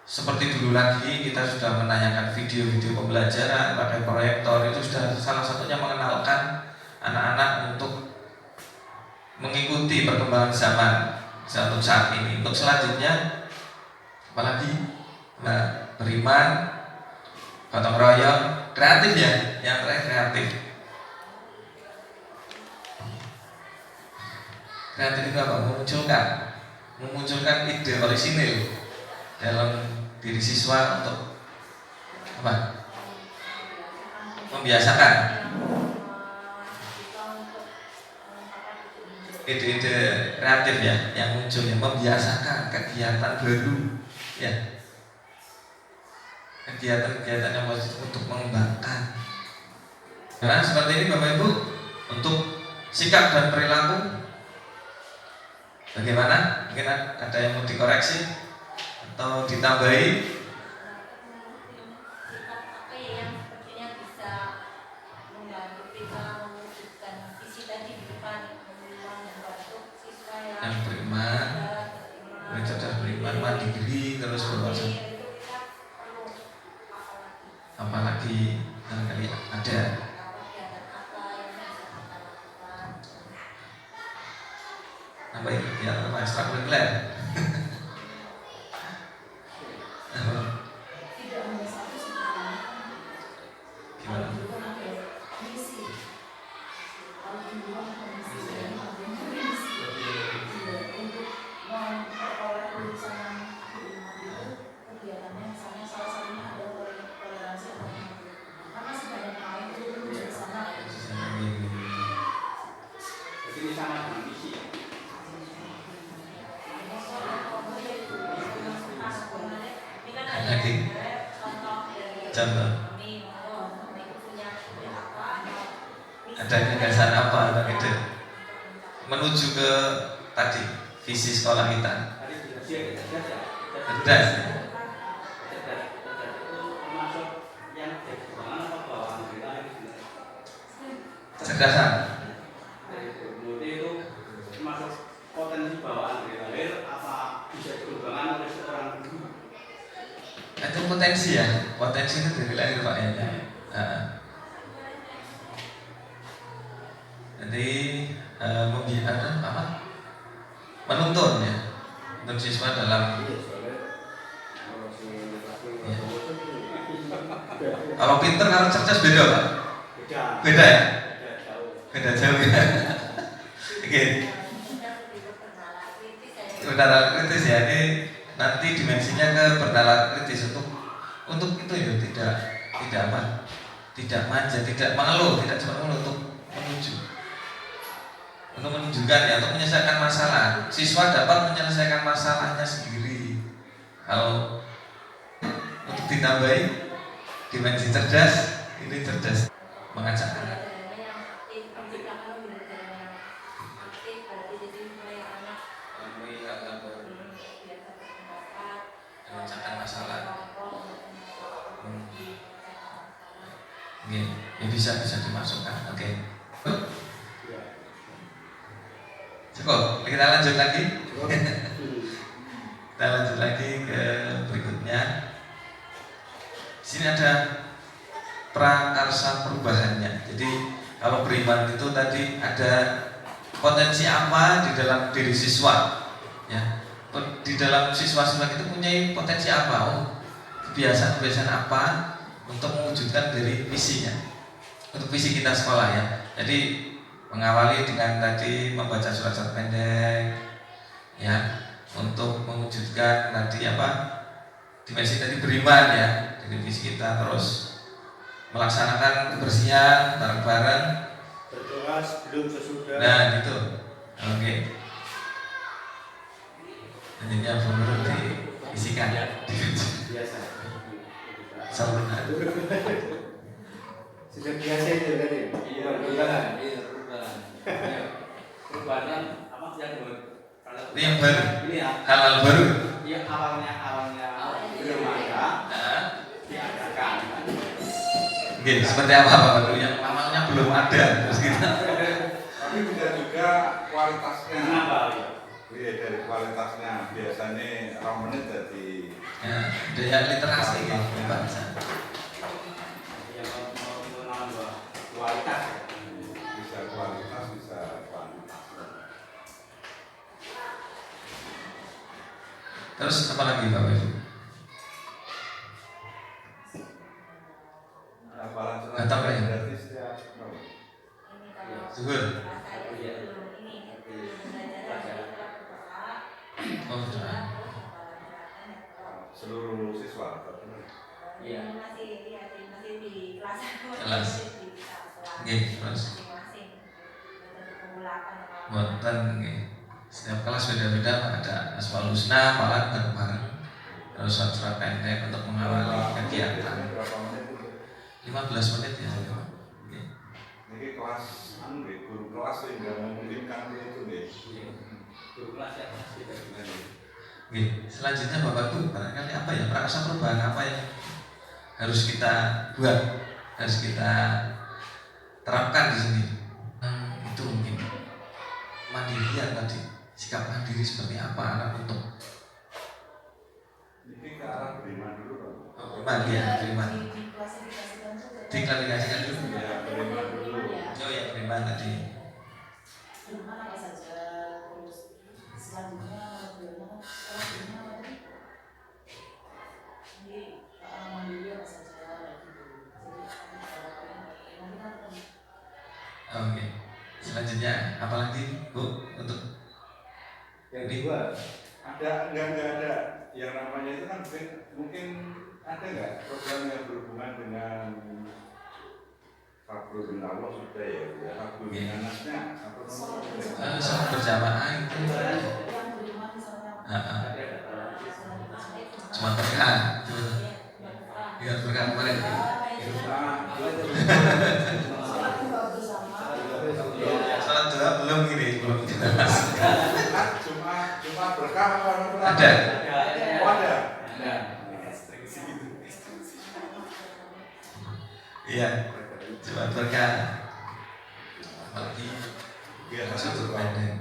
seperti dulu lagi. Kita sudah menanyakan video-video pembelajaran pakai proyektor. Itu sudah salah satunya mengenalkan anak-anak untuk mengikuti perkembangan zaman untuk saat ini. Untuk selanjutnya apalagi beriman, gotong royong, kreatif ya, yang terakhir kreatif. Kreatif itu apa? Memunculkan ide orisinil dalam diri siswa untuk apa? Membiasakan ide-ide kreatif ya, yang muncul yang membiasakan kegiatan baru. Ya, kegiatan-kegiatan yang positif untuk mengembangkan. Nah, seperti ini Bapak Ibu, untuk sikap dan perilaku bagaimana? Mungkin ada yang mau dikoreksi atau ditambahi? Apa ya yang sepertinya bisa membantu kita mewujudkan visi tadi di depan, membantu siswa yang beriman, cerdas, beriman, mandiri, terus berwawasan. Apalagi barangkali ada apa ini ya, ekstrakurikuler. Gimana? Jadi sama dengan visi. Lagi contoh ada gagasan apa gitu menuju ke tadi visi sekolah kita. Cerdas. Cerdasan. Itu termasuk potensi bawaan dari lahir apa bisa dikembangkan oleh seorang guru? Itu potensi ya, potensi itu dari lahir Pak ya. Jadi membiarkan apa? Menuntun ya, untuk siswa dalam ya. Kalau pinter, kalau cerdas beda Pak? Beda ya? Beda jauh ya. Oke. Bernalar kritis ya, ini nanti dimensinya ke bernalar kritis untuk itu ya, tidak apa, tidak manja, tidak mengeluh, tidak cuma mengeluh, untuk menunjukkan ya, untuk menyelesaikan masalah. Siswa dapat menyelesaikan masalahnya sendiri. Kalau untuk ditambahi dimensi cerdas, ini cerdas mengajak anak. Memecahkan masalah. Ya bisa dimasukkan. Oke. Cukup. Kita lanjut lagi. Kita lanjut lagi ke berikutnya. Di sini ada prakarsa perubahannya. Jadi kalau beriman itu tadi ada potensi apa di dalam diri siswa, ya. Di dalam siswa-siswa itu punya potensi apa? Kebiasaan-kebiasaan apa untuk mewujudkan dari visinya, untuk visi kita sekolah ya. Jadi mengawali dengan tadi membaca surat-surat pendek, ya, untuk mewujudkan tadi apa? Dimensi tadi beriman ya, dari visi kita, terus melaksanakan kebersihan bareng-bareng, berdoa sebelum sesudah. Nah gitu, oke. Jadinya menurut diisikan Biasa. sempurna. Sudah biasa itu tadi. Perubahan. Perubahan apa yang baru? Ini yang baru, Ini ya. hal-hal baru. Iya, awalnya belum ada, diadakan. Oke, seperti apa Pak Pandu? Yang awalnya belum ada, terus kita. Tapi tidak juga kualitasnya. Kenapa? Iya, dari kualitasnya biasanya menit jadi Ya, daya literasi gitu, baca. Yang mau menambah kualitas. bisa kualitas bisa kuantitas. Terus apa lagi Bapak Ibu? Hafalan surat Kata apa ya? berarti setiap Zuhur. Oh, sudah. seluruh siswa. Iya. Kelas. Oke, terus. Buatan setiap kelas beda-beda, ada asmaul husna, malah bareng-bareng. Terus surat pendek untuk mengawali kegiatan. 15 menit ya. Oke. Ini kelas guru kelas yang nggak memungkinkan itu nih. Guru kelas ya. Oke, selanjutnya Bapak Ibu, barangkali apa ya, prakarsa perubahan apa yang harus kita buat, harus kita terapkan di sini. Itu mungkin mandirian tadi, sikap mandiri seperti apa anak untuk Ini ke arah beriman dulu Pak. beriman ya, beriman. Diklarifikasikan dulu. Ya, beriman dulu. Oh ya, beriman tadi. Apa saja, terus selanjutnya bagaimana setelah bagaimana apa tadi? Jadi mandiri apa saja gitu. Jadi Oke. Selanjutnya apa lagi Bu untuk Yang kedua, ada enggak ada yang namanya itu kan mungkin ada nggak program yang berhubungan dengan Fakrul bin Allah sudah ya, Fakrul bin Anasnya apa namanya? sholat berjamaah itu cuma berkah, biar berkah kemarin. Sholat doa belum ini, belum jelas. Cuma berkah apa? Ada. Oh, ada. Iya, cuma berkah. Apalagi biar satu pendek.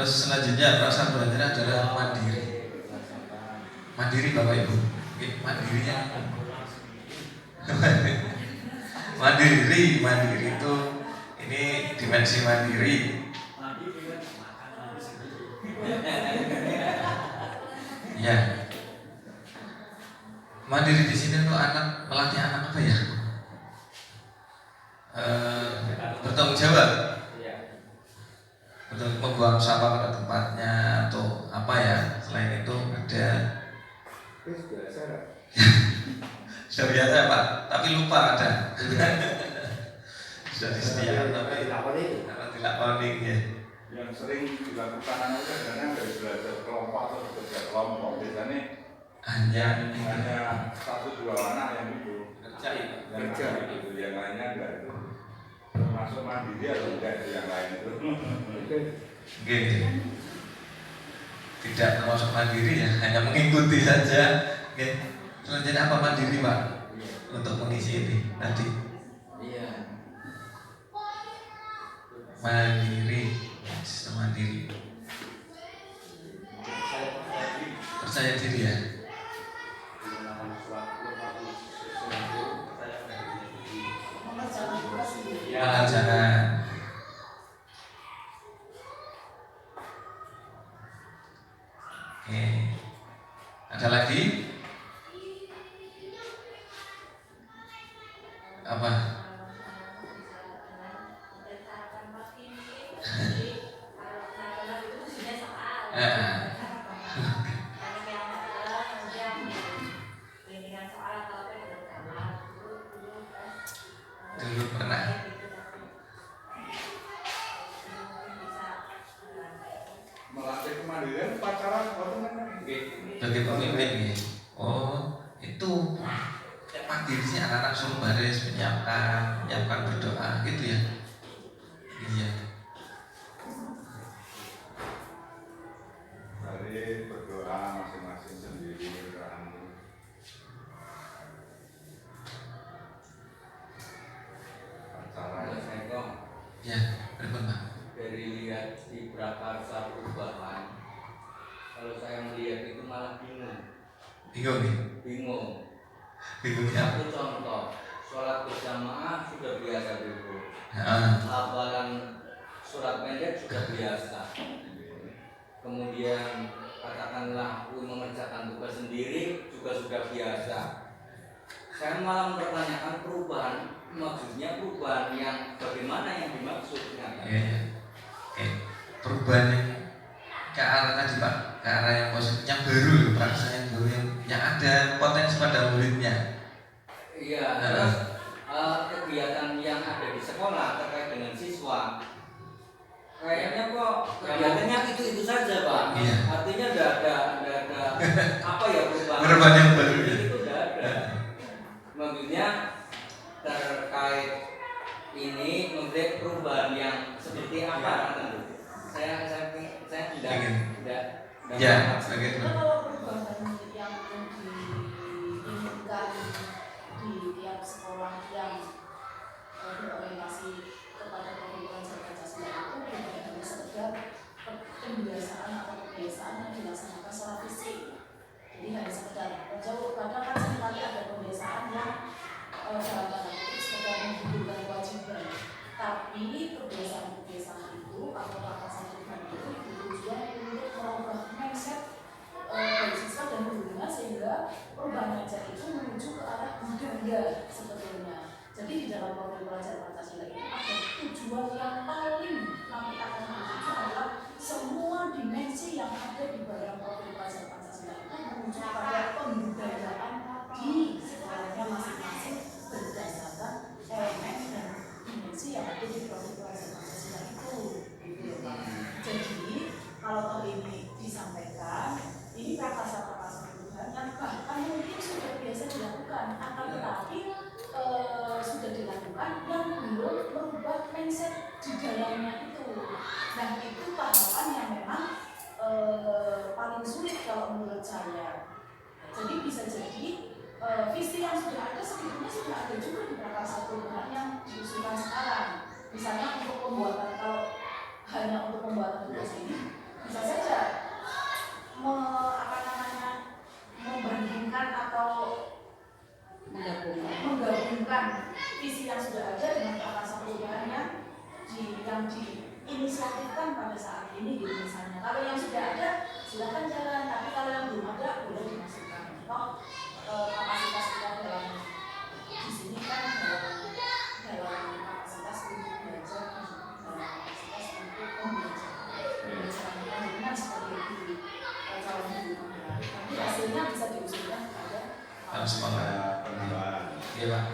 Terus selanjutnya rasa belajar adalah mandiri. Mandiri Bapak Ibu. Mandirinya mandiri itu ini dimensi mandiri. Ya. Mandiri di sini tuh melatih anak apa ya? Bertanggung jawab. Untuk membuang sampah pada tempatnya atau apa ya? Selain itu ada sudah biasa Pak, tapi lupa ada. Sudah disediakan tapi dilakoni ya. Yang sering dilakukan anak itu kadang dari belajar kelompok atau bekerja kelompok, biasanya hanya 1-2 anak yang itu kerja itu, yang lainnya enggak itu termasuk mandiri atau enggak itu yang lain itu. Oke. Tidak termasuk mandiri ya, hanya mengikuti saja. Oke. Selanjutnya apa mandiri Pak? Untuk mengisi ini nanti. Iya. Mandiri, sistem mandiri. Percaya diri ya. Mengerjakan. Oke. Ada lagi? Apa? Dulu pernah. Melatih kemandirian pacaran Bagi pemimpin ya. Oh, itu mandiri sih anak-anak suruh baris, menyiapkan berdoa gitu ya. Iya. dari berdoa masing-masing sendiri kan. Pacaran. Ya, berapa Pak? Dari lihat di prakarsa perubahan, kalau saya melihat itu malah bingung. Bingung nih. Bingung. Bingungnya. Satu contoh, sholat berjamaah sudah biasa dulu. Heeh. Hafalan surat pendek sudah biasa. Kemudian katakanlah mengerjakan tugas sendiri juga sudah biasa. Saya malah mempertanyakan perubahan, maksudnya perubahan yang bagaimana yang dimaksudnya? Iya. Oke. Perubahan yang ke arah tadi Pak, ke arah yang positif, yang baru, praksa yang baru, yang ada potensi pada muridnya. Iya. Terus kegiatan yang ada di sekolah terkait dengan siswa, kayaknya kok kegiatannya itu saja Pak. Iya. Artinya nggak ada apa ya perubahan. Perubahan yang baru. Itu nggak ada. Maksudnya terkait ini mungkin perubahan yang seperti apa kan? Saya tidak. Ya, sebagai itu. Kalau perubahan yang diinginkan di tiap sekolah yang berorientasi kepada pembelajaran Pancasila itu bukan hanya sekedar pembiasaan atau kebiasaan yang dilaksanakan secara fisik. Jadi hanya sekedar jauh kadang kan seringkali ada pembiasaan yang dalam tanda kutip sekedar menghidupkan kewajiban. Tapi kebiasaan-kebiasaan itu atau prakasa Tuhan itu bertujuan untuk merubah mindset dari siswa dan gurunya sehingga perubahan mindset itu menuju ke arah budaya sebetulnya. Jadi di dalam program pelajaran Pancasila ini ada tujuan yang paling nanti akan menuju adalah semua dimensi yang ada di dalam program pelajaran Pancasila itu menuju pada pembudayaan di sekolahnya masing-masing berdasarkan elemen dan dimensi yang ada di program pelajaran Pancasila itu. Gitu ya, Pak. Jadi kalau toh ini disampaikan, ini prakasa-prakasa Tuhan yang bahkan mungkin sudah biasa dilakukan, akan tetapi sudah dilakukan yang belum merubah mindset di dalamnya itu. Nah itu tahapan yang memang paling sulit kalau menurut saya. Jadi bisa jadi visi yang sudah ada sebetulnya sudah ada juga di prakasa Tuhan yang diusulkan sekarang. Misalnya untuk pembuatan, kalau hanya untuk pembuatan tugas ini bisa saja membandingkan atau menggabungkan visi yang sudah ada dengan keatasan perubahan yang diinisiatifkan pada saat ini gitu misalnya. Kalau yang sudah ada silakan jalan, tapi kalau yang belum ada boleh dimasukkan. Kapasitas kita dalam di sini kan dalam kapasitas untuk belajar, dalam kapasitas untuk pembelajaran dengan seperti itu calon guru. Tapi hasilnya bisa diusulkan kepada semangat penambahan. Iya Pak.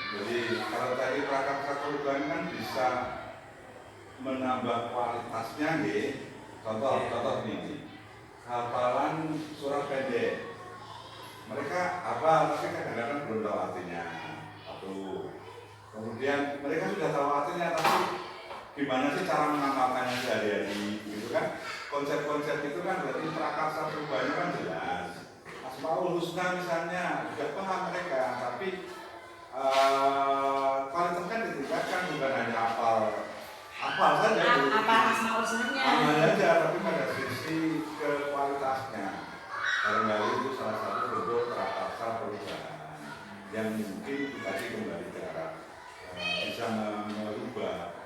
Jadi kalau tadi prakarsa perubahan kan bisa menambah kualitasnya nih. Contoh ini hafalan surat pendek. Mereka hafal tapi kadang-kadang belum tahu artinya. Satu. Kemudian mereka sudah tahu artinya tapi gimana sih cara mengamalkannya sehari-hari gitu kan? Konsep-konsep itu kan berarti prakarsa perubahannya kan jelas. Asmaul Husna misalnya sudah paham mereka, tapi kualitas kan ditingkatkan bukan hanya hafal saja. apa Asmaul Husnanya? Hafal saja, tapi pada sisi ke kualitasnya. Barangkali itu salah satu bentuk prakarsa perubahan yang mungkin tadi kembali ke arah bisa merubah.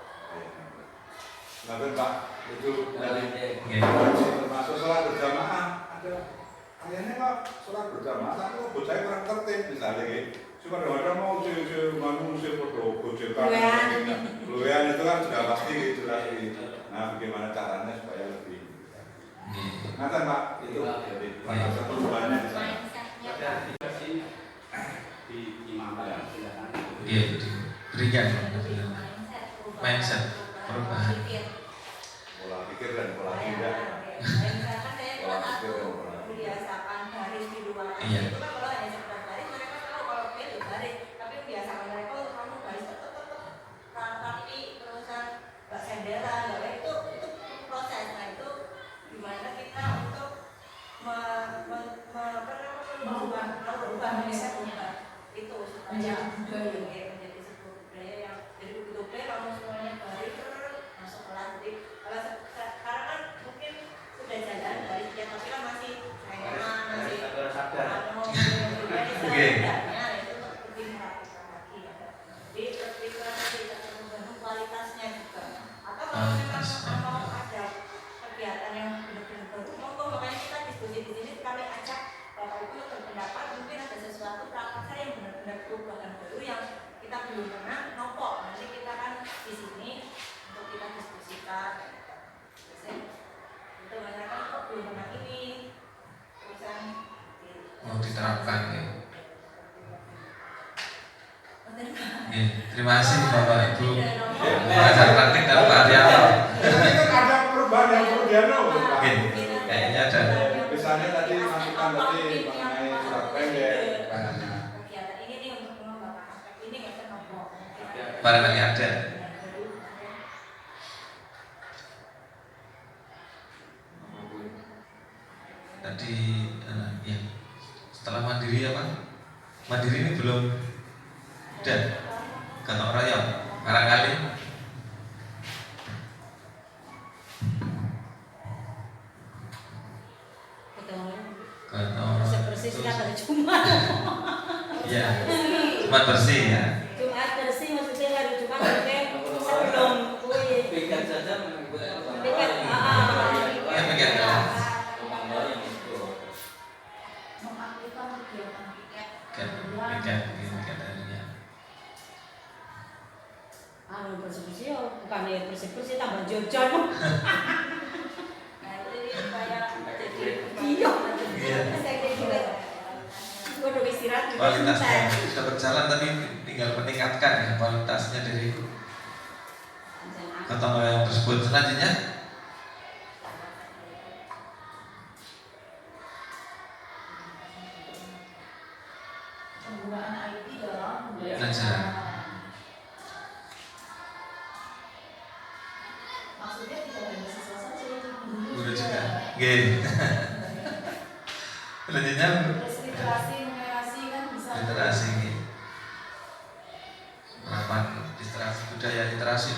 Nah, Pak, itu dari termasuk sholat berjamaah ada. Kayaknya Pak, sholat berjamaah tapi kok bocahnya kurang tertib misalnya gitu. Cuma kadang-kadang mau manusia foto bojokan luwean itu kan sudah pasti gitu lagi. Nah, bagaimana caranya supaya lebih nanti Pak, itu jadi prakarsa perubahannya di sana. Di imamkan silakan. Iya, diberikan mindset perubahan. Pola pikir dan pola tidak. Misalkan saya buat aku membiasakan baris di ruangan itu kan kalau hanya sekedar baris mereka tahu kalau dia itu baris, tapi membiasakan mereka untuk kamu baris tetap rapi terusan nggak senderan, nggak itu proses. Nah itu gimana kita untuk merubah mindset itu supaya menjadi sebuah budaya yang jadi begitu kamu semuanya baris masuk kelas. Jadi kalau sekarang kan mungkin sudah jalan dari sejak tapi kan masih masih itu lebih merapikan lagi ya. Jadi ketika kita membangun kualitasnya juga. Atau kalau memang mau ada kegiatan yang benar-benar baru, monggo makanya kita diskusi di sini kami ajak Bapak Ibu berpendapat mungkin ada sesuatu prakarsa yang benar-benar perubahan baru yang kita belum pernah nopo. Nanti kita kan di sini untuk kita diskusikan. Itu banyak kan kok belum pernah ini terusan Mau diterapkan ya. Terima kasih Bapak Ibu pengajar praktik dan Pak Arianto. Ini kan ada perubahan yang perlu dialog. Kayaknya ada. Misalnya tadi masukan tadi mengenai surat pendek kayaknya. kegiatan ini nih untuk mengembangkan aspek ini nggak ternopo. Barangkali ada. Tadi ya setelah mandiri apa? Mandiri ini belum dan gotong royong barangkali bersih kita hari Jumat. ya Jumat bersih ya. Jumat bersih maksudnya hari Jumat sebelum kuih. Piket saja mengikuti Piket. Ya piket. mengaktifkan kegiatan piket. Piket harinya. Bersih-bersih bukan bersih-bersih tambah jajan. Nah itu dia supaya jadi Iya. Kualitasnya sudah berjalan tapi tinggal meningkatkan ya kualitasnya dari gotong royong tersebut. Selanjutnya Penggunaan IT dalam pembelajaran. Maksudnya tidak hanya siswa saja, Guru juga. Gini. Selanjutnya literasi, numerasi kan bisa. literasi ini. Penerapan literasi budaya literasi.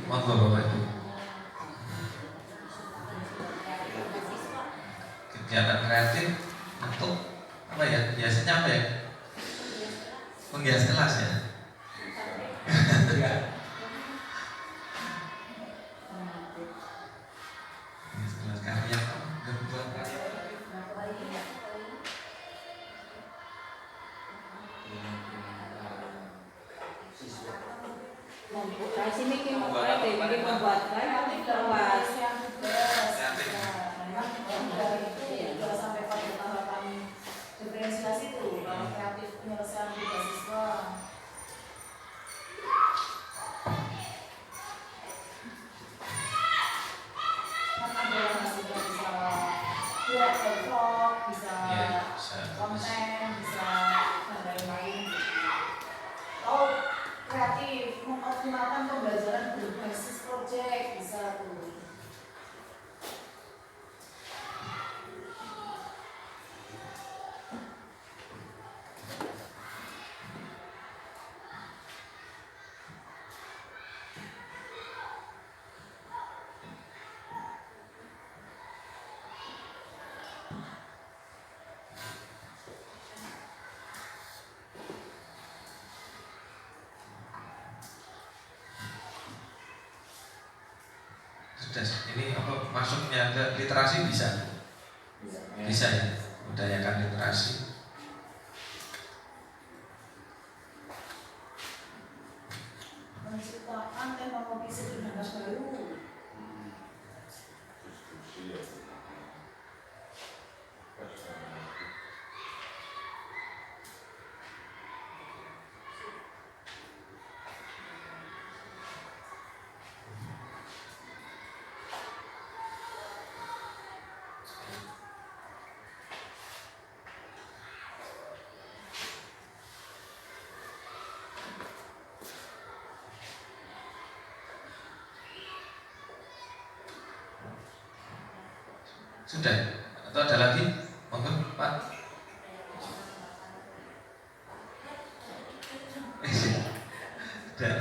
Monggo Bapak Ibu. Kegiatan kreatif untuk apa ya? Biasanya apa ya? Menghias kelas ya. Menghias kelas karya, membuat karya. Nah, sini kita membuat kelas. Sampai pada tahapan diferensiasi itu, kalau kreatif penyelesaian tugas siswa. Kan ada yang hasilnya bisa buat vlog, bisa konten, bisa dan lain-lain. Kalau kreatif mengoptimalkan pembelajaran berbasis project bisa tuh. Sudah, ini apa masuknya ke literasi bisa? Bisa ya, budayakan literasi. Menciptakan teknologi sederhana baru. Sudah? Atau ada lagi? Monggo Pak. Sudah.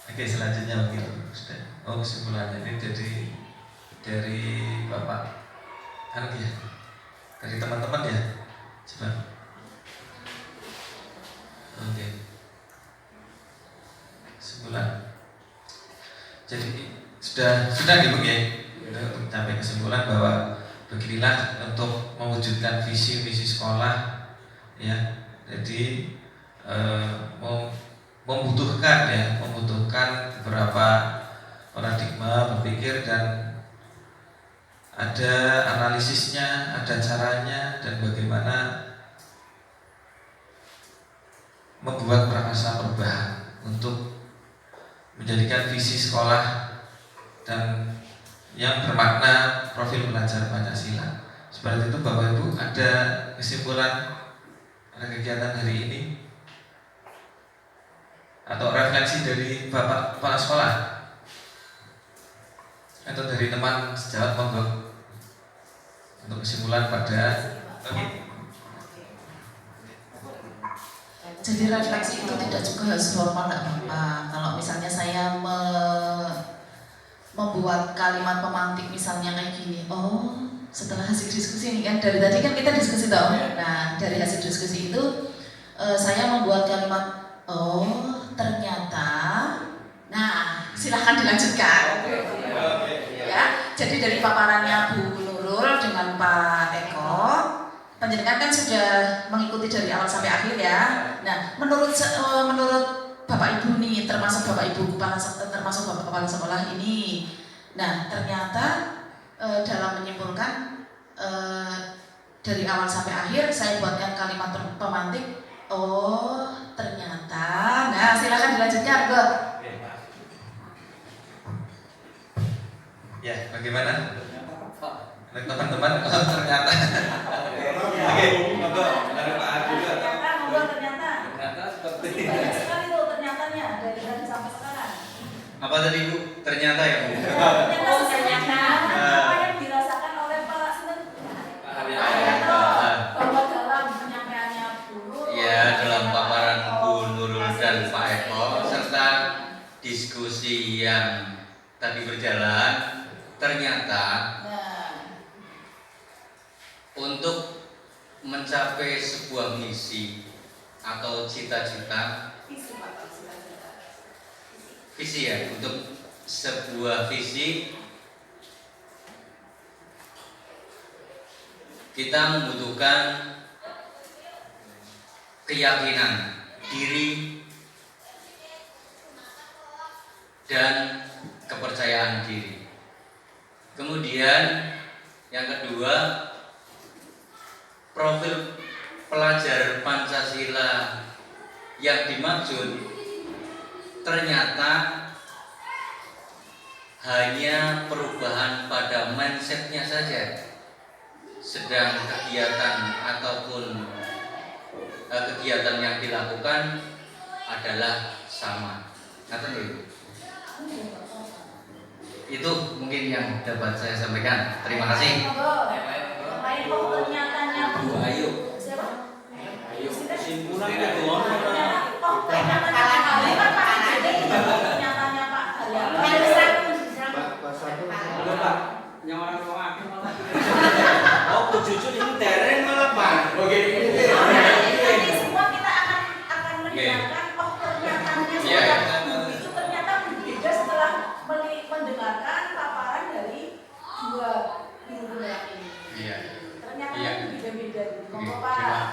Oke, selanjutnya begitu. Sudah. Oh, kesimpulannya ini dari Bapak. Anu ya. Dari teman-teman ya. Coba. Oke. Kesimpulan. Jadi sudah gitu ya, untuk sampai kesimpulan bahwa beginilah untuk mewujudkan visi sekolah ya. Jadi membutuhkan beberapa paradigma berpikir dan ada analisisnya, ada caranya dan bagaimana membuat prakarsa perubahan untuk menjadikan visi sekolah dan yang bermakna profil belajar Pancasila. Seperti itu Bapak Ibu, ada kesimpulan ada kegiatan hari ini atau refleksi dari Bapak kepala sekolah atau dari teman sejawat monggo untuk kesimpulan pada Jadi refleksi itu tidak juga harus formal, tidak apa-apa. Kalau misalnya saya membuat kalimat pemantik misalnya kayak gini, oh setelah hasil diskusi ini kan dari tadi kan kita diskusi toh. Nah dari hasil diskusi itu saya membuat kalimat, oh ternyata, nah silahkan dilanjutkan. Ya, jadi dari paparannya Bu Nurul dengan Pak Eko. Panjenengan kan sudah mengikuti dari awal sampai akhir ya. Nah, menurut Bapak Ibu nih, termasuk Bapak kepala sekolah ini, nah ternyata dalam menyimpulkan dari awal sampai akhir saya buatkan kalimat pemantik. Oh ternyata, nah silakan dilanjutkan, Bu. Ya, bagaimana? Teman-teman, oh ternyata. Oke, monggo dari Pak Adi juga. Ternyata seperti Banyak sekali tuh ternyatanya dari tadi sampai sekarang. Apa tadi Bu? Ternyata ya Bu? Ternyata apa yang dirasakan oleh Pak Sinten? Pak Haryanto. Haryanto bahwa dalam penyampaiannya Bu Nurul, Ya, dalam paparan Bu Nurul dan Pak kita untuk mencapai sebuah misi atau cita-cita, visi ya, untuk sebuah visi kita membutuhkan keyakinan diri dan kepercayaan diri. Kemudian yang kedua, profil pelajar Pancasila yang dimaksud ternyata hanya perubahan pada mindsetnya saja, sedang kegiatan ataupun kegiatan yang dilakukan adalah sama. Itu mungkin yang dapat saya sampaikan. Terima kasih. Ayo. Oh, jujur ini dereng malah Pak. Oke. Nanti semua kita akan mendengarkan pernyataannya itu ternyata berbeda setelah mendengarkan paparan dari dua guru ini. Iya. Ternyata Iya. beda-beda.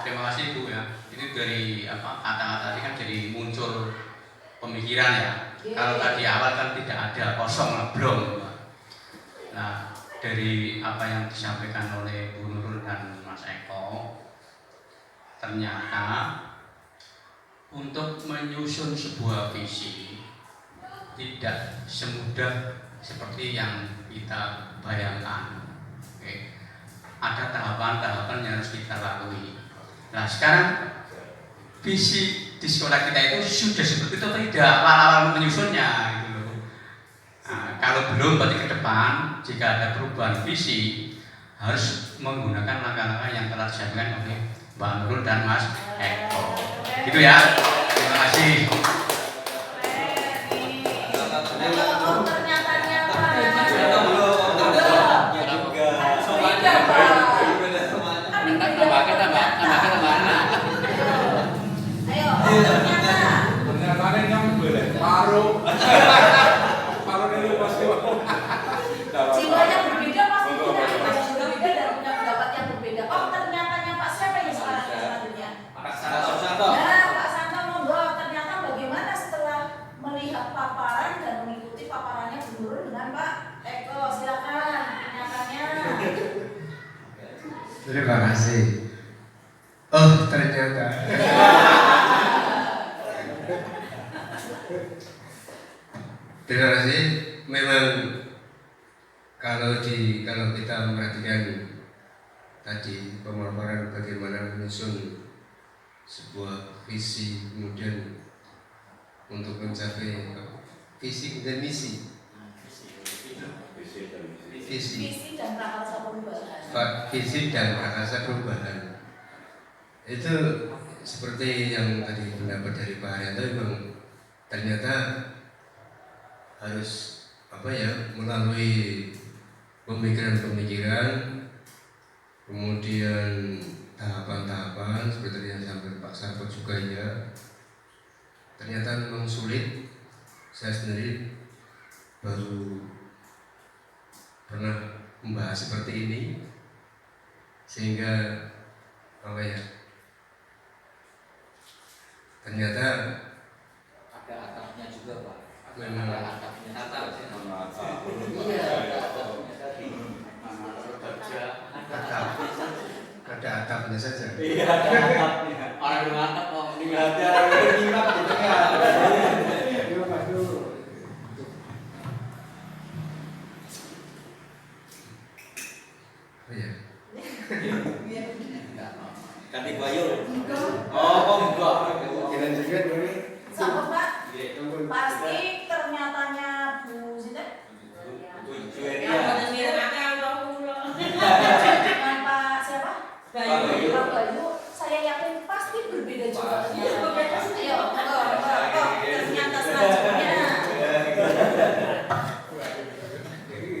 Terima kasih Bu ya. Ini dari kata-kata tadi kan jadi muncul pemikiran ya. Kalau tadi awal kan tidak ada, kosong lah, belum. Nah, dari apa yang disampaikan oleh Bu Nurul dan Mas Eko, ternyata untuk menyusun sebuah visi tidak semudah seperti yang kita bayangkan. Oke. Ada tahapan-tahapan yang harus kita lalui. Nah, sekarang visi di sekolah kita itu sudah seperti itu atau tidak awal-awal menyusunnya gitu loh. Nah, kalau belum berarti ke depan jika ada perubahan visi harus menggunakan langkah-langkah yang telah disampaikan oleh Mbak Nurul dan Mas Eko. Gitu ya. Terima kasih. Jiwanya berbeda pasti kita berbeda dan punya pendapat yang berbeda. Oh ternyatanya Pak siapa yang selanjutnya? Pak Santo. Nah Pak Santo monggo, ternyata bagaimana setelah melihat paparan dan mengikuti paparannya Bu Nurul dengan Pak Eko, silakan pernyataannya. Terima kasih. Oh ternyata. Terima kasih. Memang kalau kita memperhatikan tadi pemaparan bagaimana menyusun sebuah visi kemudian untuk mencapai visi dan misi. Visi dan prakarsa perubahan. Visi dan prakarsa perubahan. Itu seperti yang tadi pendapat dari Pak Haryanto, memang ternyata harus melalui pemikiran-pemikiran, kemudian tahapan-tahapan seperti yang disampaikan Pak Sarko juga ya. Ternyata memang sulit. Saya sendiri baru pernah membahas seperti ini, sehingga ternyata Ada atapnya juga Pak. memang ada atapnya saja. Iya, ada atapnya. Orang yang atap kok ini ada yang nyimak gitu kan. Ganti bayul. Oh, enggak. Kira juga dulu. Sama Pak. Pasti ternyatanya Bu Sinta. Bu Jueria. Dengan Pak siapa? Bayu. Pak Bayu. Saya yakin pasti berbeda juga. Ayo, ternyata selanjutnya.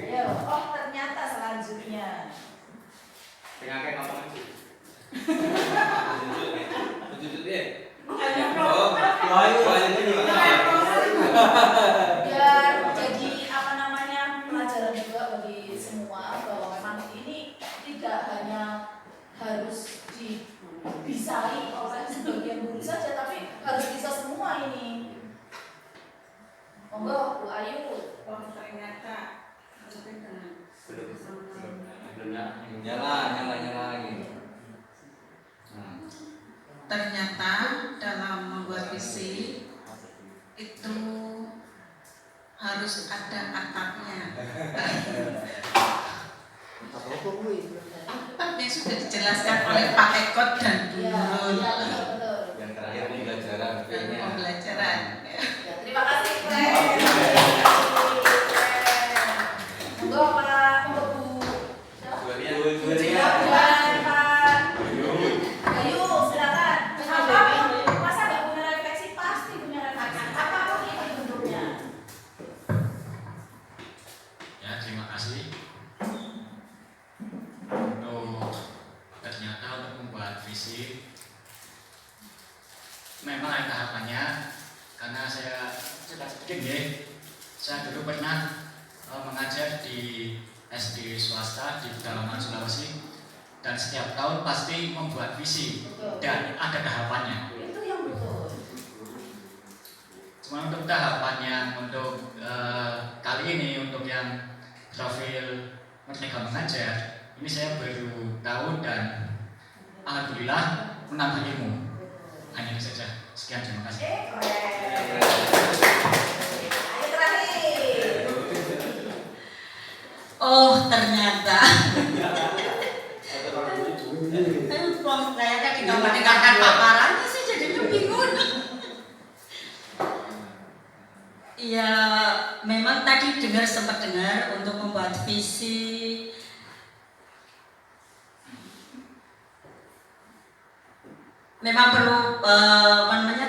Ayo, ternyata Dengan kayak ngomong aja. Tunjuk dia. Biar jadi apa namanya pelajaran juga bagi semua bahwa memang ini tidak hanya harus dibisai oleh sebagian guru saja, tapi harus bisa semua ini. Monggo Bu Ayu. Ternyata Belum nyala lagi. Ternyata dalam membuat visi itu harus ada atapnya. Atapnya sudah dijelaskan oleh Pak Eko dan Bu Nurul. Yang terakhir pembelajaran. Pembelajaran. Ya, terima kasih. Monggo Pak, monggo Bu. Ayo silakan. Masa nggak punya refleksi? Pasti punya refleksi. Apapun itu bentuknya. Ya, terima kasih. Untuk ternyata untuk membuat visi memang ada tahapannya, karena saya sudah sedikit ya. Saya dulu pernah mengajar di SD swasta di pedalaman Sulawesi, dan setiap tahun pasti membuat visi dan ada tahapannya. Itu yang betul. Cuma untuk tahapannya untuk kali ini untuk yang profil Merdeka Mengajar ini saya baru tahu dan alhamdulillah menambah ilmu. Hanya itu saja. Sekian, terima kasih. Ayo terakhir. oh ternyata saya tadi kalau mendengarkan paparannya sih jadinya bingung. Ya memang tadi sempat dengar untuk membuat visi memang perlu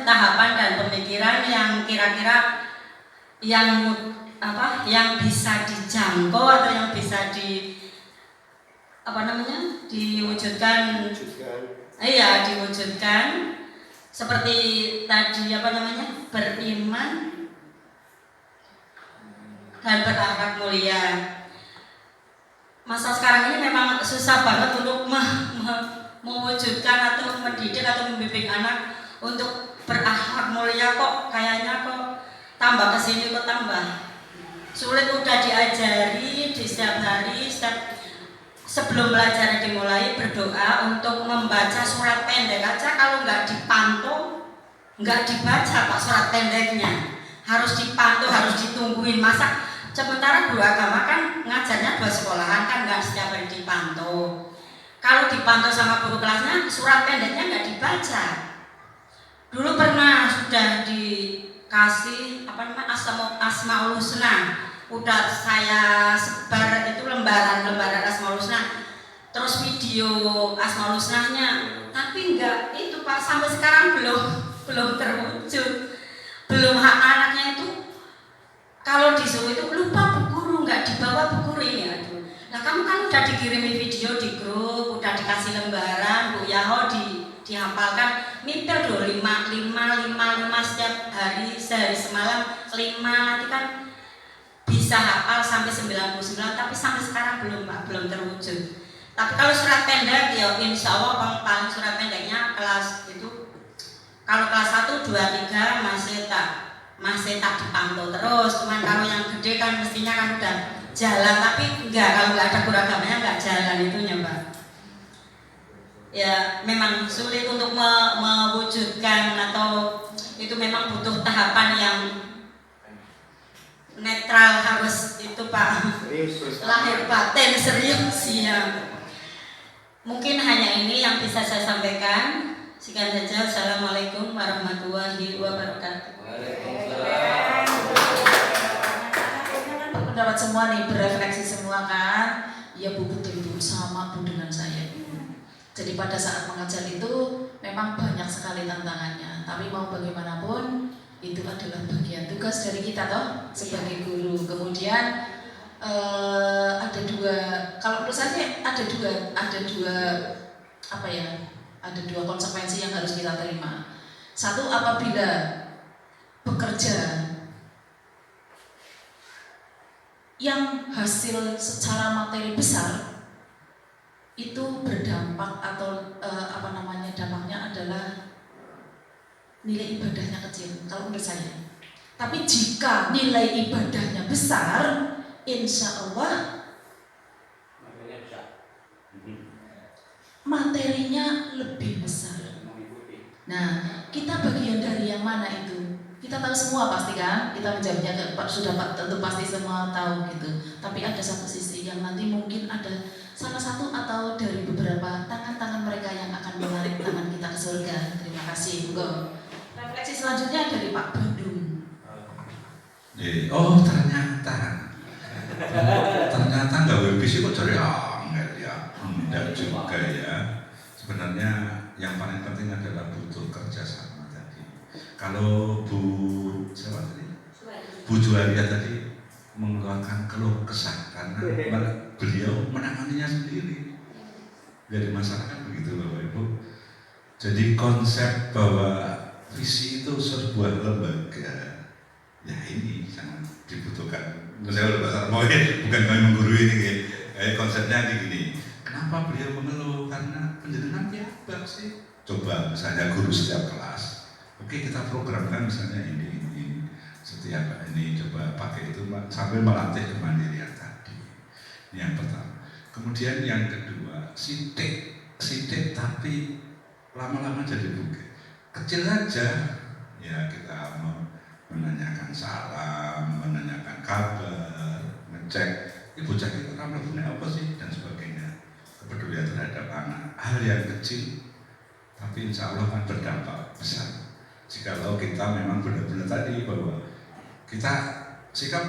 tahapan dan pemikiran yang kira-kira yang bisa dijangkau atau yang bisa diwujudkan. Iya, diwujudkan seperti tadi beriman dan berakhlak mulia. Masa sekarang ini memang susah banget untuk mewujudkan atau mendidik atau membimbing anak untuk berakhlak mulia, kok kayaknya tambah kesini tambah sulit. Udah diajari di setiap hari, sebelum belajar dimulai berdoa untuk membaca surat pendek aja, kalau nggak dipantau nggak dibaca Pak surat pendeknya, harus dipantau, harus ditungguin. Masa sementara guru agama kan ngajarnya 2 sekolahan kan nggak setiap hari dipantau. Kalau dipantau sama guru kelasnya, surat pendeknya nggak dibaca. Dulu pernah sudah dikasih Asmaul Husna, udah saya sebar itu lembaran Asmaul Husna, terus video Asmaul Husnanya, tapi enggak itu Pak, sampai sekarang belum terwujud. Belum hak anaknya itu kalau disuruh itu lupa Bu Guru, nggak dibawa Bu Guru ini. Aduh. Nah kamu kan udah dikirimi video di grup, udah dikasih lembaran Bu Yaho dihafalkan, mipel dulu 5 setiap hari, sehari semalam 5, nanti kan bisa hafal sampai 99, tapi sampai sekarang belum Pak, belum terwujud. Tapi kalau surat pendek ya insya Allah paling surat pendeknya kelas itu, kalau kelas 1, 2, 3 masih tak dipantau terus. Cuman kalau yang gede kan mestinya kan udah jalan, tapi enggak, kalau nggak ada guru agamanya nggak jalan itunya Mbak. Ya memang sulit untuk mewujudkan, atau itu memang butuh tahapan yang netral, harus itu Pak, lahir batin serius ya. Mungkin hanya ini yang bisa saya sampaikan. Sekian saja. Assalamualaikum warahmatullahi wabarakatuh. Pendapat semua nih, berefleksi semua kan. Ya Bu, betul-betul sama Bu dengan saya. Jadi pada saat mengajar itu memang banyak sekali tantangannya, tapi mau bagaimanapun itu adalah bagian tugas dari kita toh sebagai guru. Kemudian ada dua, kalau menurut saya sih ada dua konsekuensi yang harus kita terima. Satu, apabila bekerja yang hasil secara materi besar itu berdampak atau dampaknya adalah nilai ibadahnya kecil kalau menurut saya. Tapi jika nilai ibadahnya besar, insya Allah materinya lebih besar. Nah, kita bagian dari yang mana itu? Kita tahu semua pasti kan? Kita menjawabnya sudah tentu pasti semua tahu gitu. Tapi ada satu sisi yang nanti mungkin ada salah satu atau dari beberapa tangan-tangan mereka yang akan menarik tangan kita ke surga. Terima kasih, Bro. Refleksi selanjutnya dari Pak Bandung. Oh ternyata nggak webis kok cari enggak ya, enggak juga ya. Sebenarnya yang paling penting adalah butuh kerjasama tadi. Kalau Bu Juwaria tadi mengeluarkan keluh kesah karena beliau menanganinya sendiri dari masyarakat begitu Bapak Ibu. Jadi konsep bahwa visi itu sebuah lembaga, ya ini sangat dibutuhkan. Saya udah bahasa bukan kami menggurui ini, konsepnya gini. Kenapa beliau mengeluh? Karena penjenengan tiap sih. Coba misalnya guru setiap kelas, oke kita programkan misalnya ini setiap ini coba pakai itu sambil melatih kemandirian tadi. Ini yang pertama. Kemudian yang kedua, sidik tapi lama-lama jadi bukit. Kecil aja, ya kita mau menanyakan salam, menanyakan kabar, ngecek ibu cek itu ramah punya apa sih dan sebagainya. Kepedulian terhadap anak, hal yang kecil tapi insya Allah akan berdampak besar. Jikalau kita memang benar-benar tadi bahwa kita sikap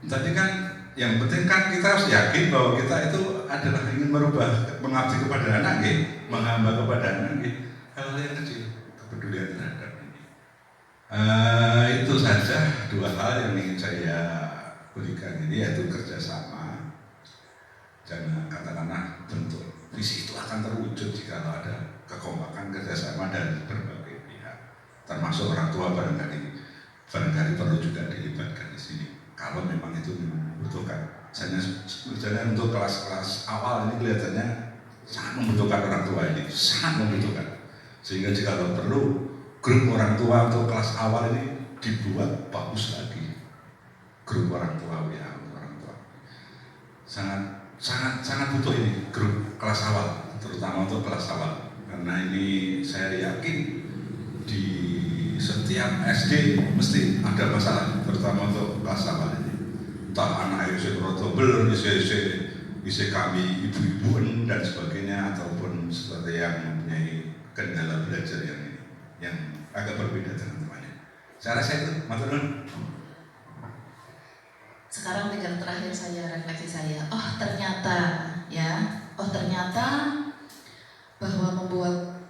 tadi kan yang penting kan kita harus yakin bahwa kita itu adalah ingin merubah, mengabdi kepada anak, menghamba kepada anak, hal yang kecil, kepedulian terhadap ini. Itu saja dua hal yang ingin saya berikan ini, yaitu kerjasama. Jangan katakanlah bentuk visi itu akan terwujud jika ada kekompakan kerjasama dari berbagai pihak, termasuk orang tua barangkali perlu juga dilibatkan di sini. Kalau memang itu membutuhkan, misalnya untuk kelas-kelas awal ini kelihatannya sangat membutuhkan orang tua ini, sangat membutuhkan. Sehingga jika perlu grup orang tua untuk kelas awal ini dibuat bagus lagi, grup orang tua ya orang tua sangat butuh ini grup kelas awal, terutama untuk kelas awal, karena ini saya yakin di setiap SD mesti ada masalah, terutama untuk kelas awal ini. Entah anak isi protobel, isi kami ibu-ibu dan sebagainya, ataupun seperti yang mempunyai kendala belajar yang agak berbeda dengan temannya. Saya rasa itu, matur nuwun. Sekarang tinggal terakhir saya refleksi saya. Ternyata bahwa membuat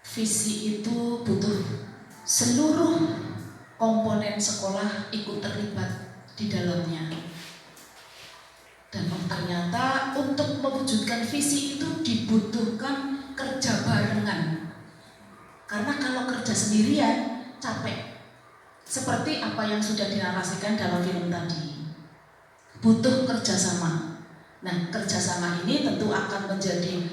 visi itu butuh seluruh komponen sekolah ikut terlibat di dalamnya. Dan ternyata untuk mewujudkan visi itu dibutuhkan kerja barengan. Karena kalau kerja sendirian capek. Seperti apa yang sudah dinarasikan dalam film tadi, butuh kerjasama. Nah, kerjasama ini tentu akan menjadi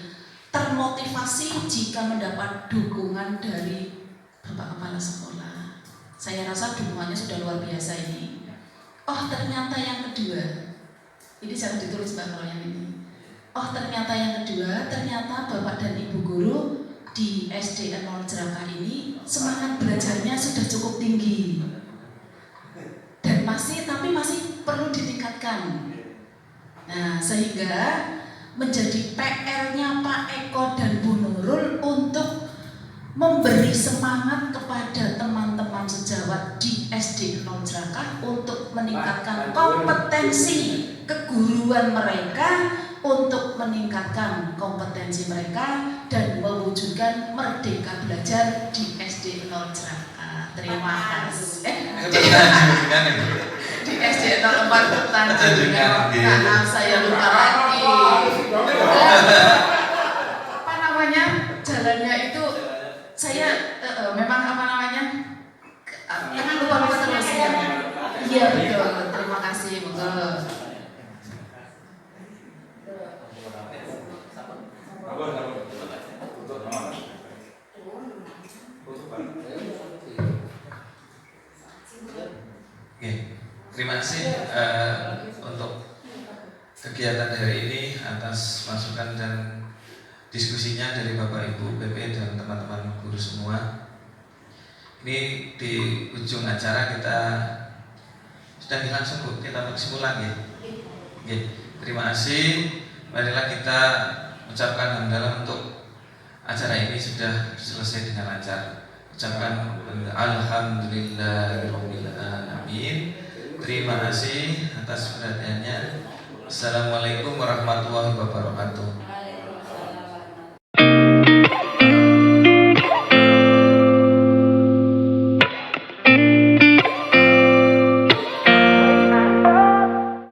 termotivasi jika mendapat dukungan dari Bapak Kepala Sekolah. Saya rasa dukungannya sudah luar biasa ini. Ternyata yang kedua, ini jangan ditulis Mbak kalau yang ini. Ternyata yang kedua, ternyata Bapak dan Ibu Guru di SD 0 Jerakah ini semangat belajarnya sudah cukup tinggi dan masih perlu ditingkatkan. Nah, sehingga menjadi PR-nya Pak Eko dan Bu Nurul untuk memberi semangat kepada teman-teman sejawat di SD 0 Jerakah untuk meningkatkan kompetensi keguruan mereka, untuk meningkatkan kompetensi mereka dan mewujudkan merdeka belajar di SD 0 Jerakah. Terima kasih. di SD 04 Tanjung Nggih. karena saya lupa lagi. Apa namanya? Jalannya itu saya memang apa namanya? Lupa terus ya. Iya betul. Terima kasih betul. Oke, terima kasih untuk kegiatan hari ini atas masukan dan diskusinya dari Bapak Ibu PP dan teman-teman guru semua. Ini di ujung acara kita sudah langsung Bu, kita kesimpulan ya. Oke, terima kasih. Marilah kita ucapkan hamdalah untuk acara ini sudah selesai dengan lancar. Ucapkan alhamdulillahirabbil alamin. Terima kasih atas perhatiannya. Assalamualaikum warahmatullahi wabarakatuh.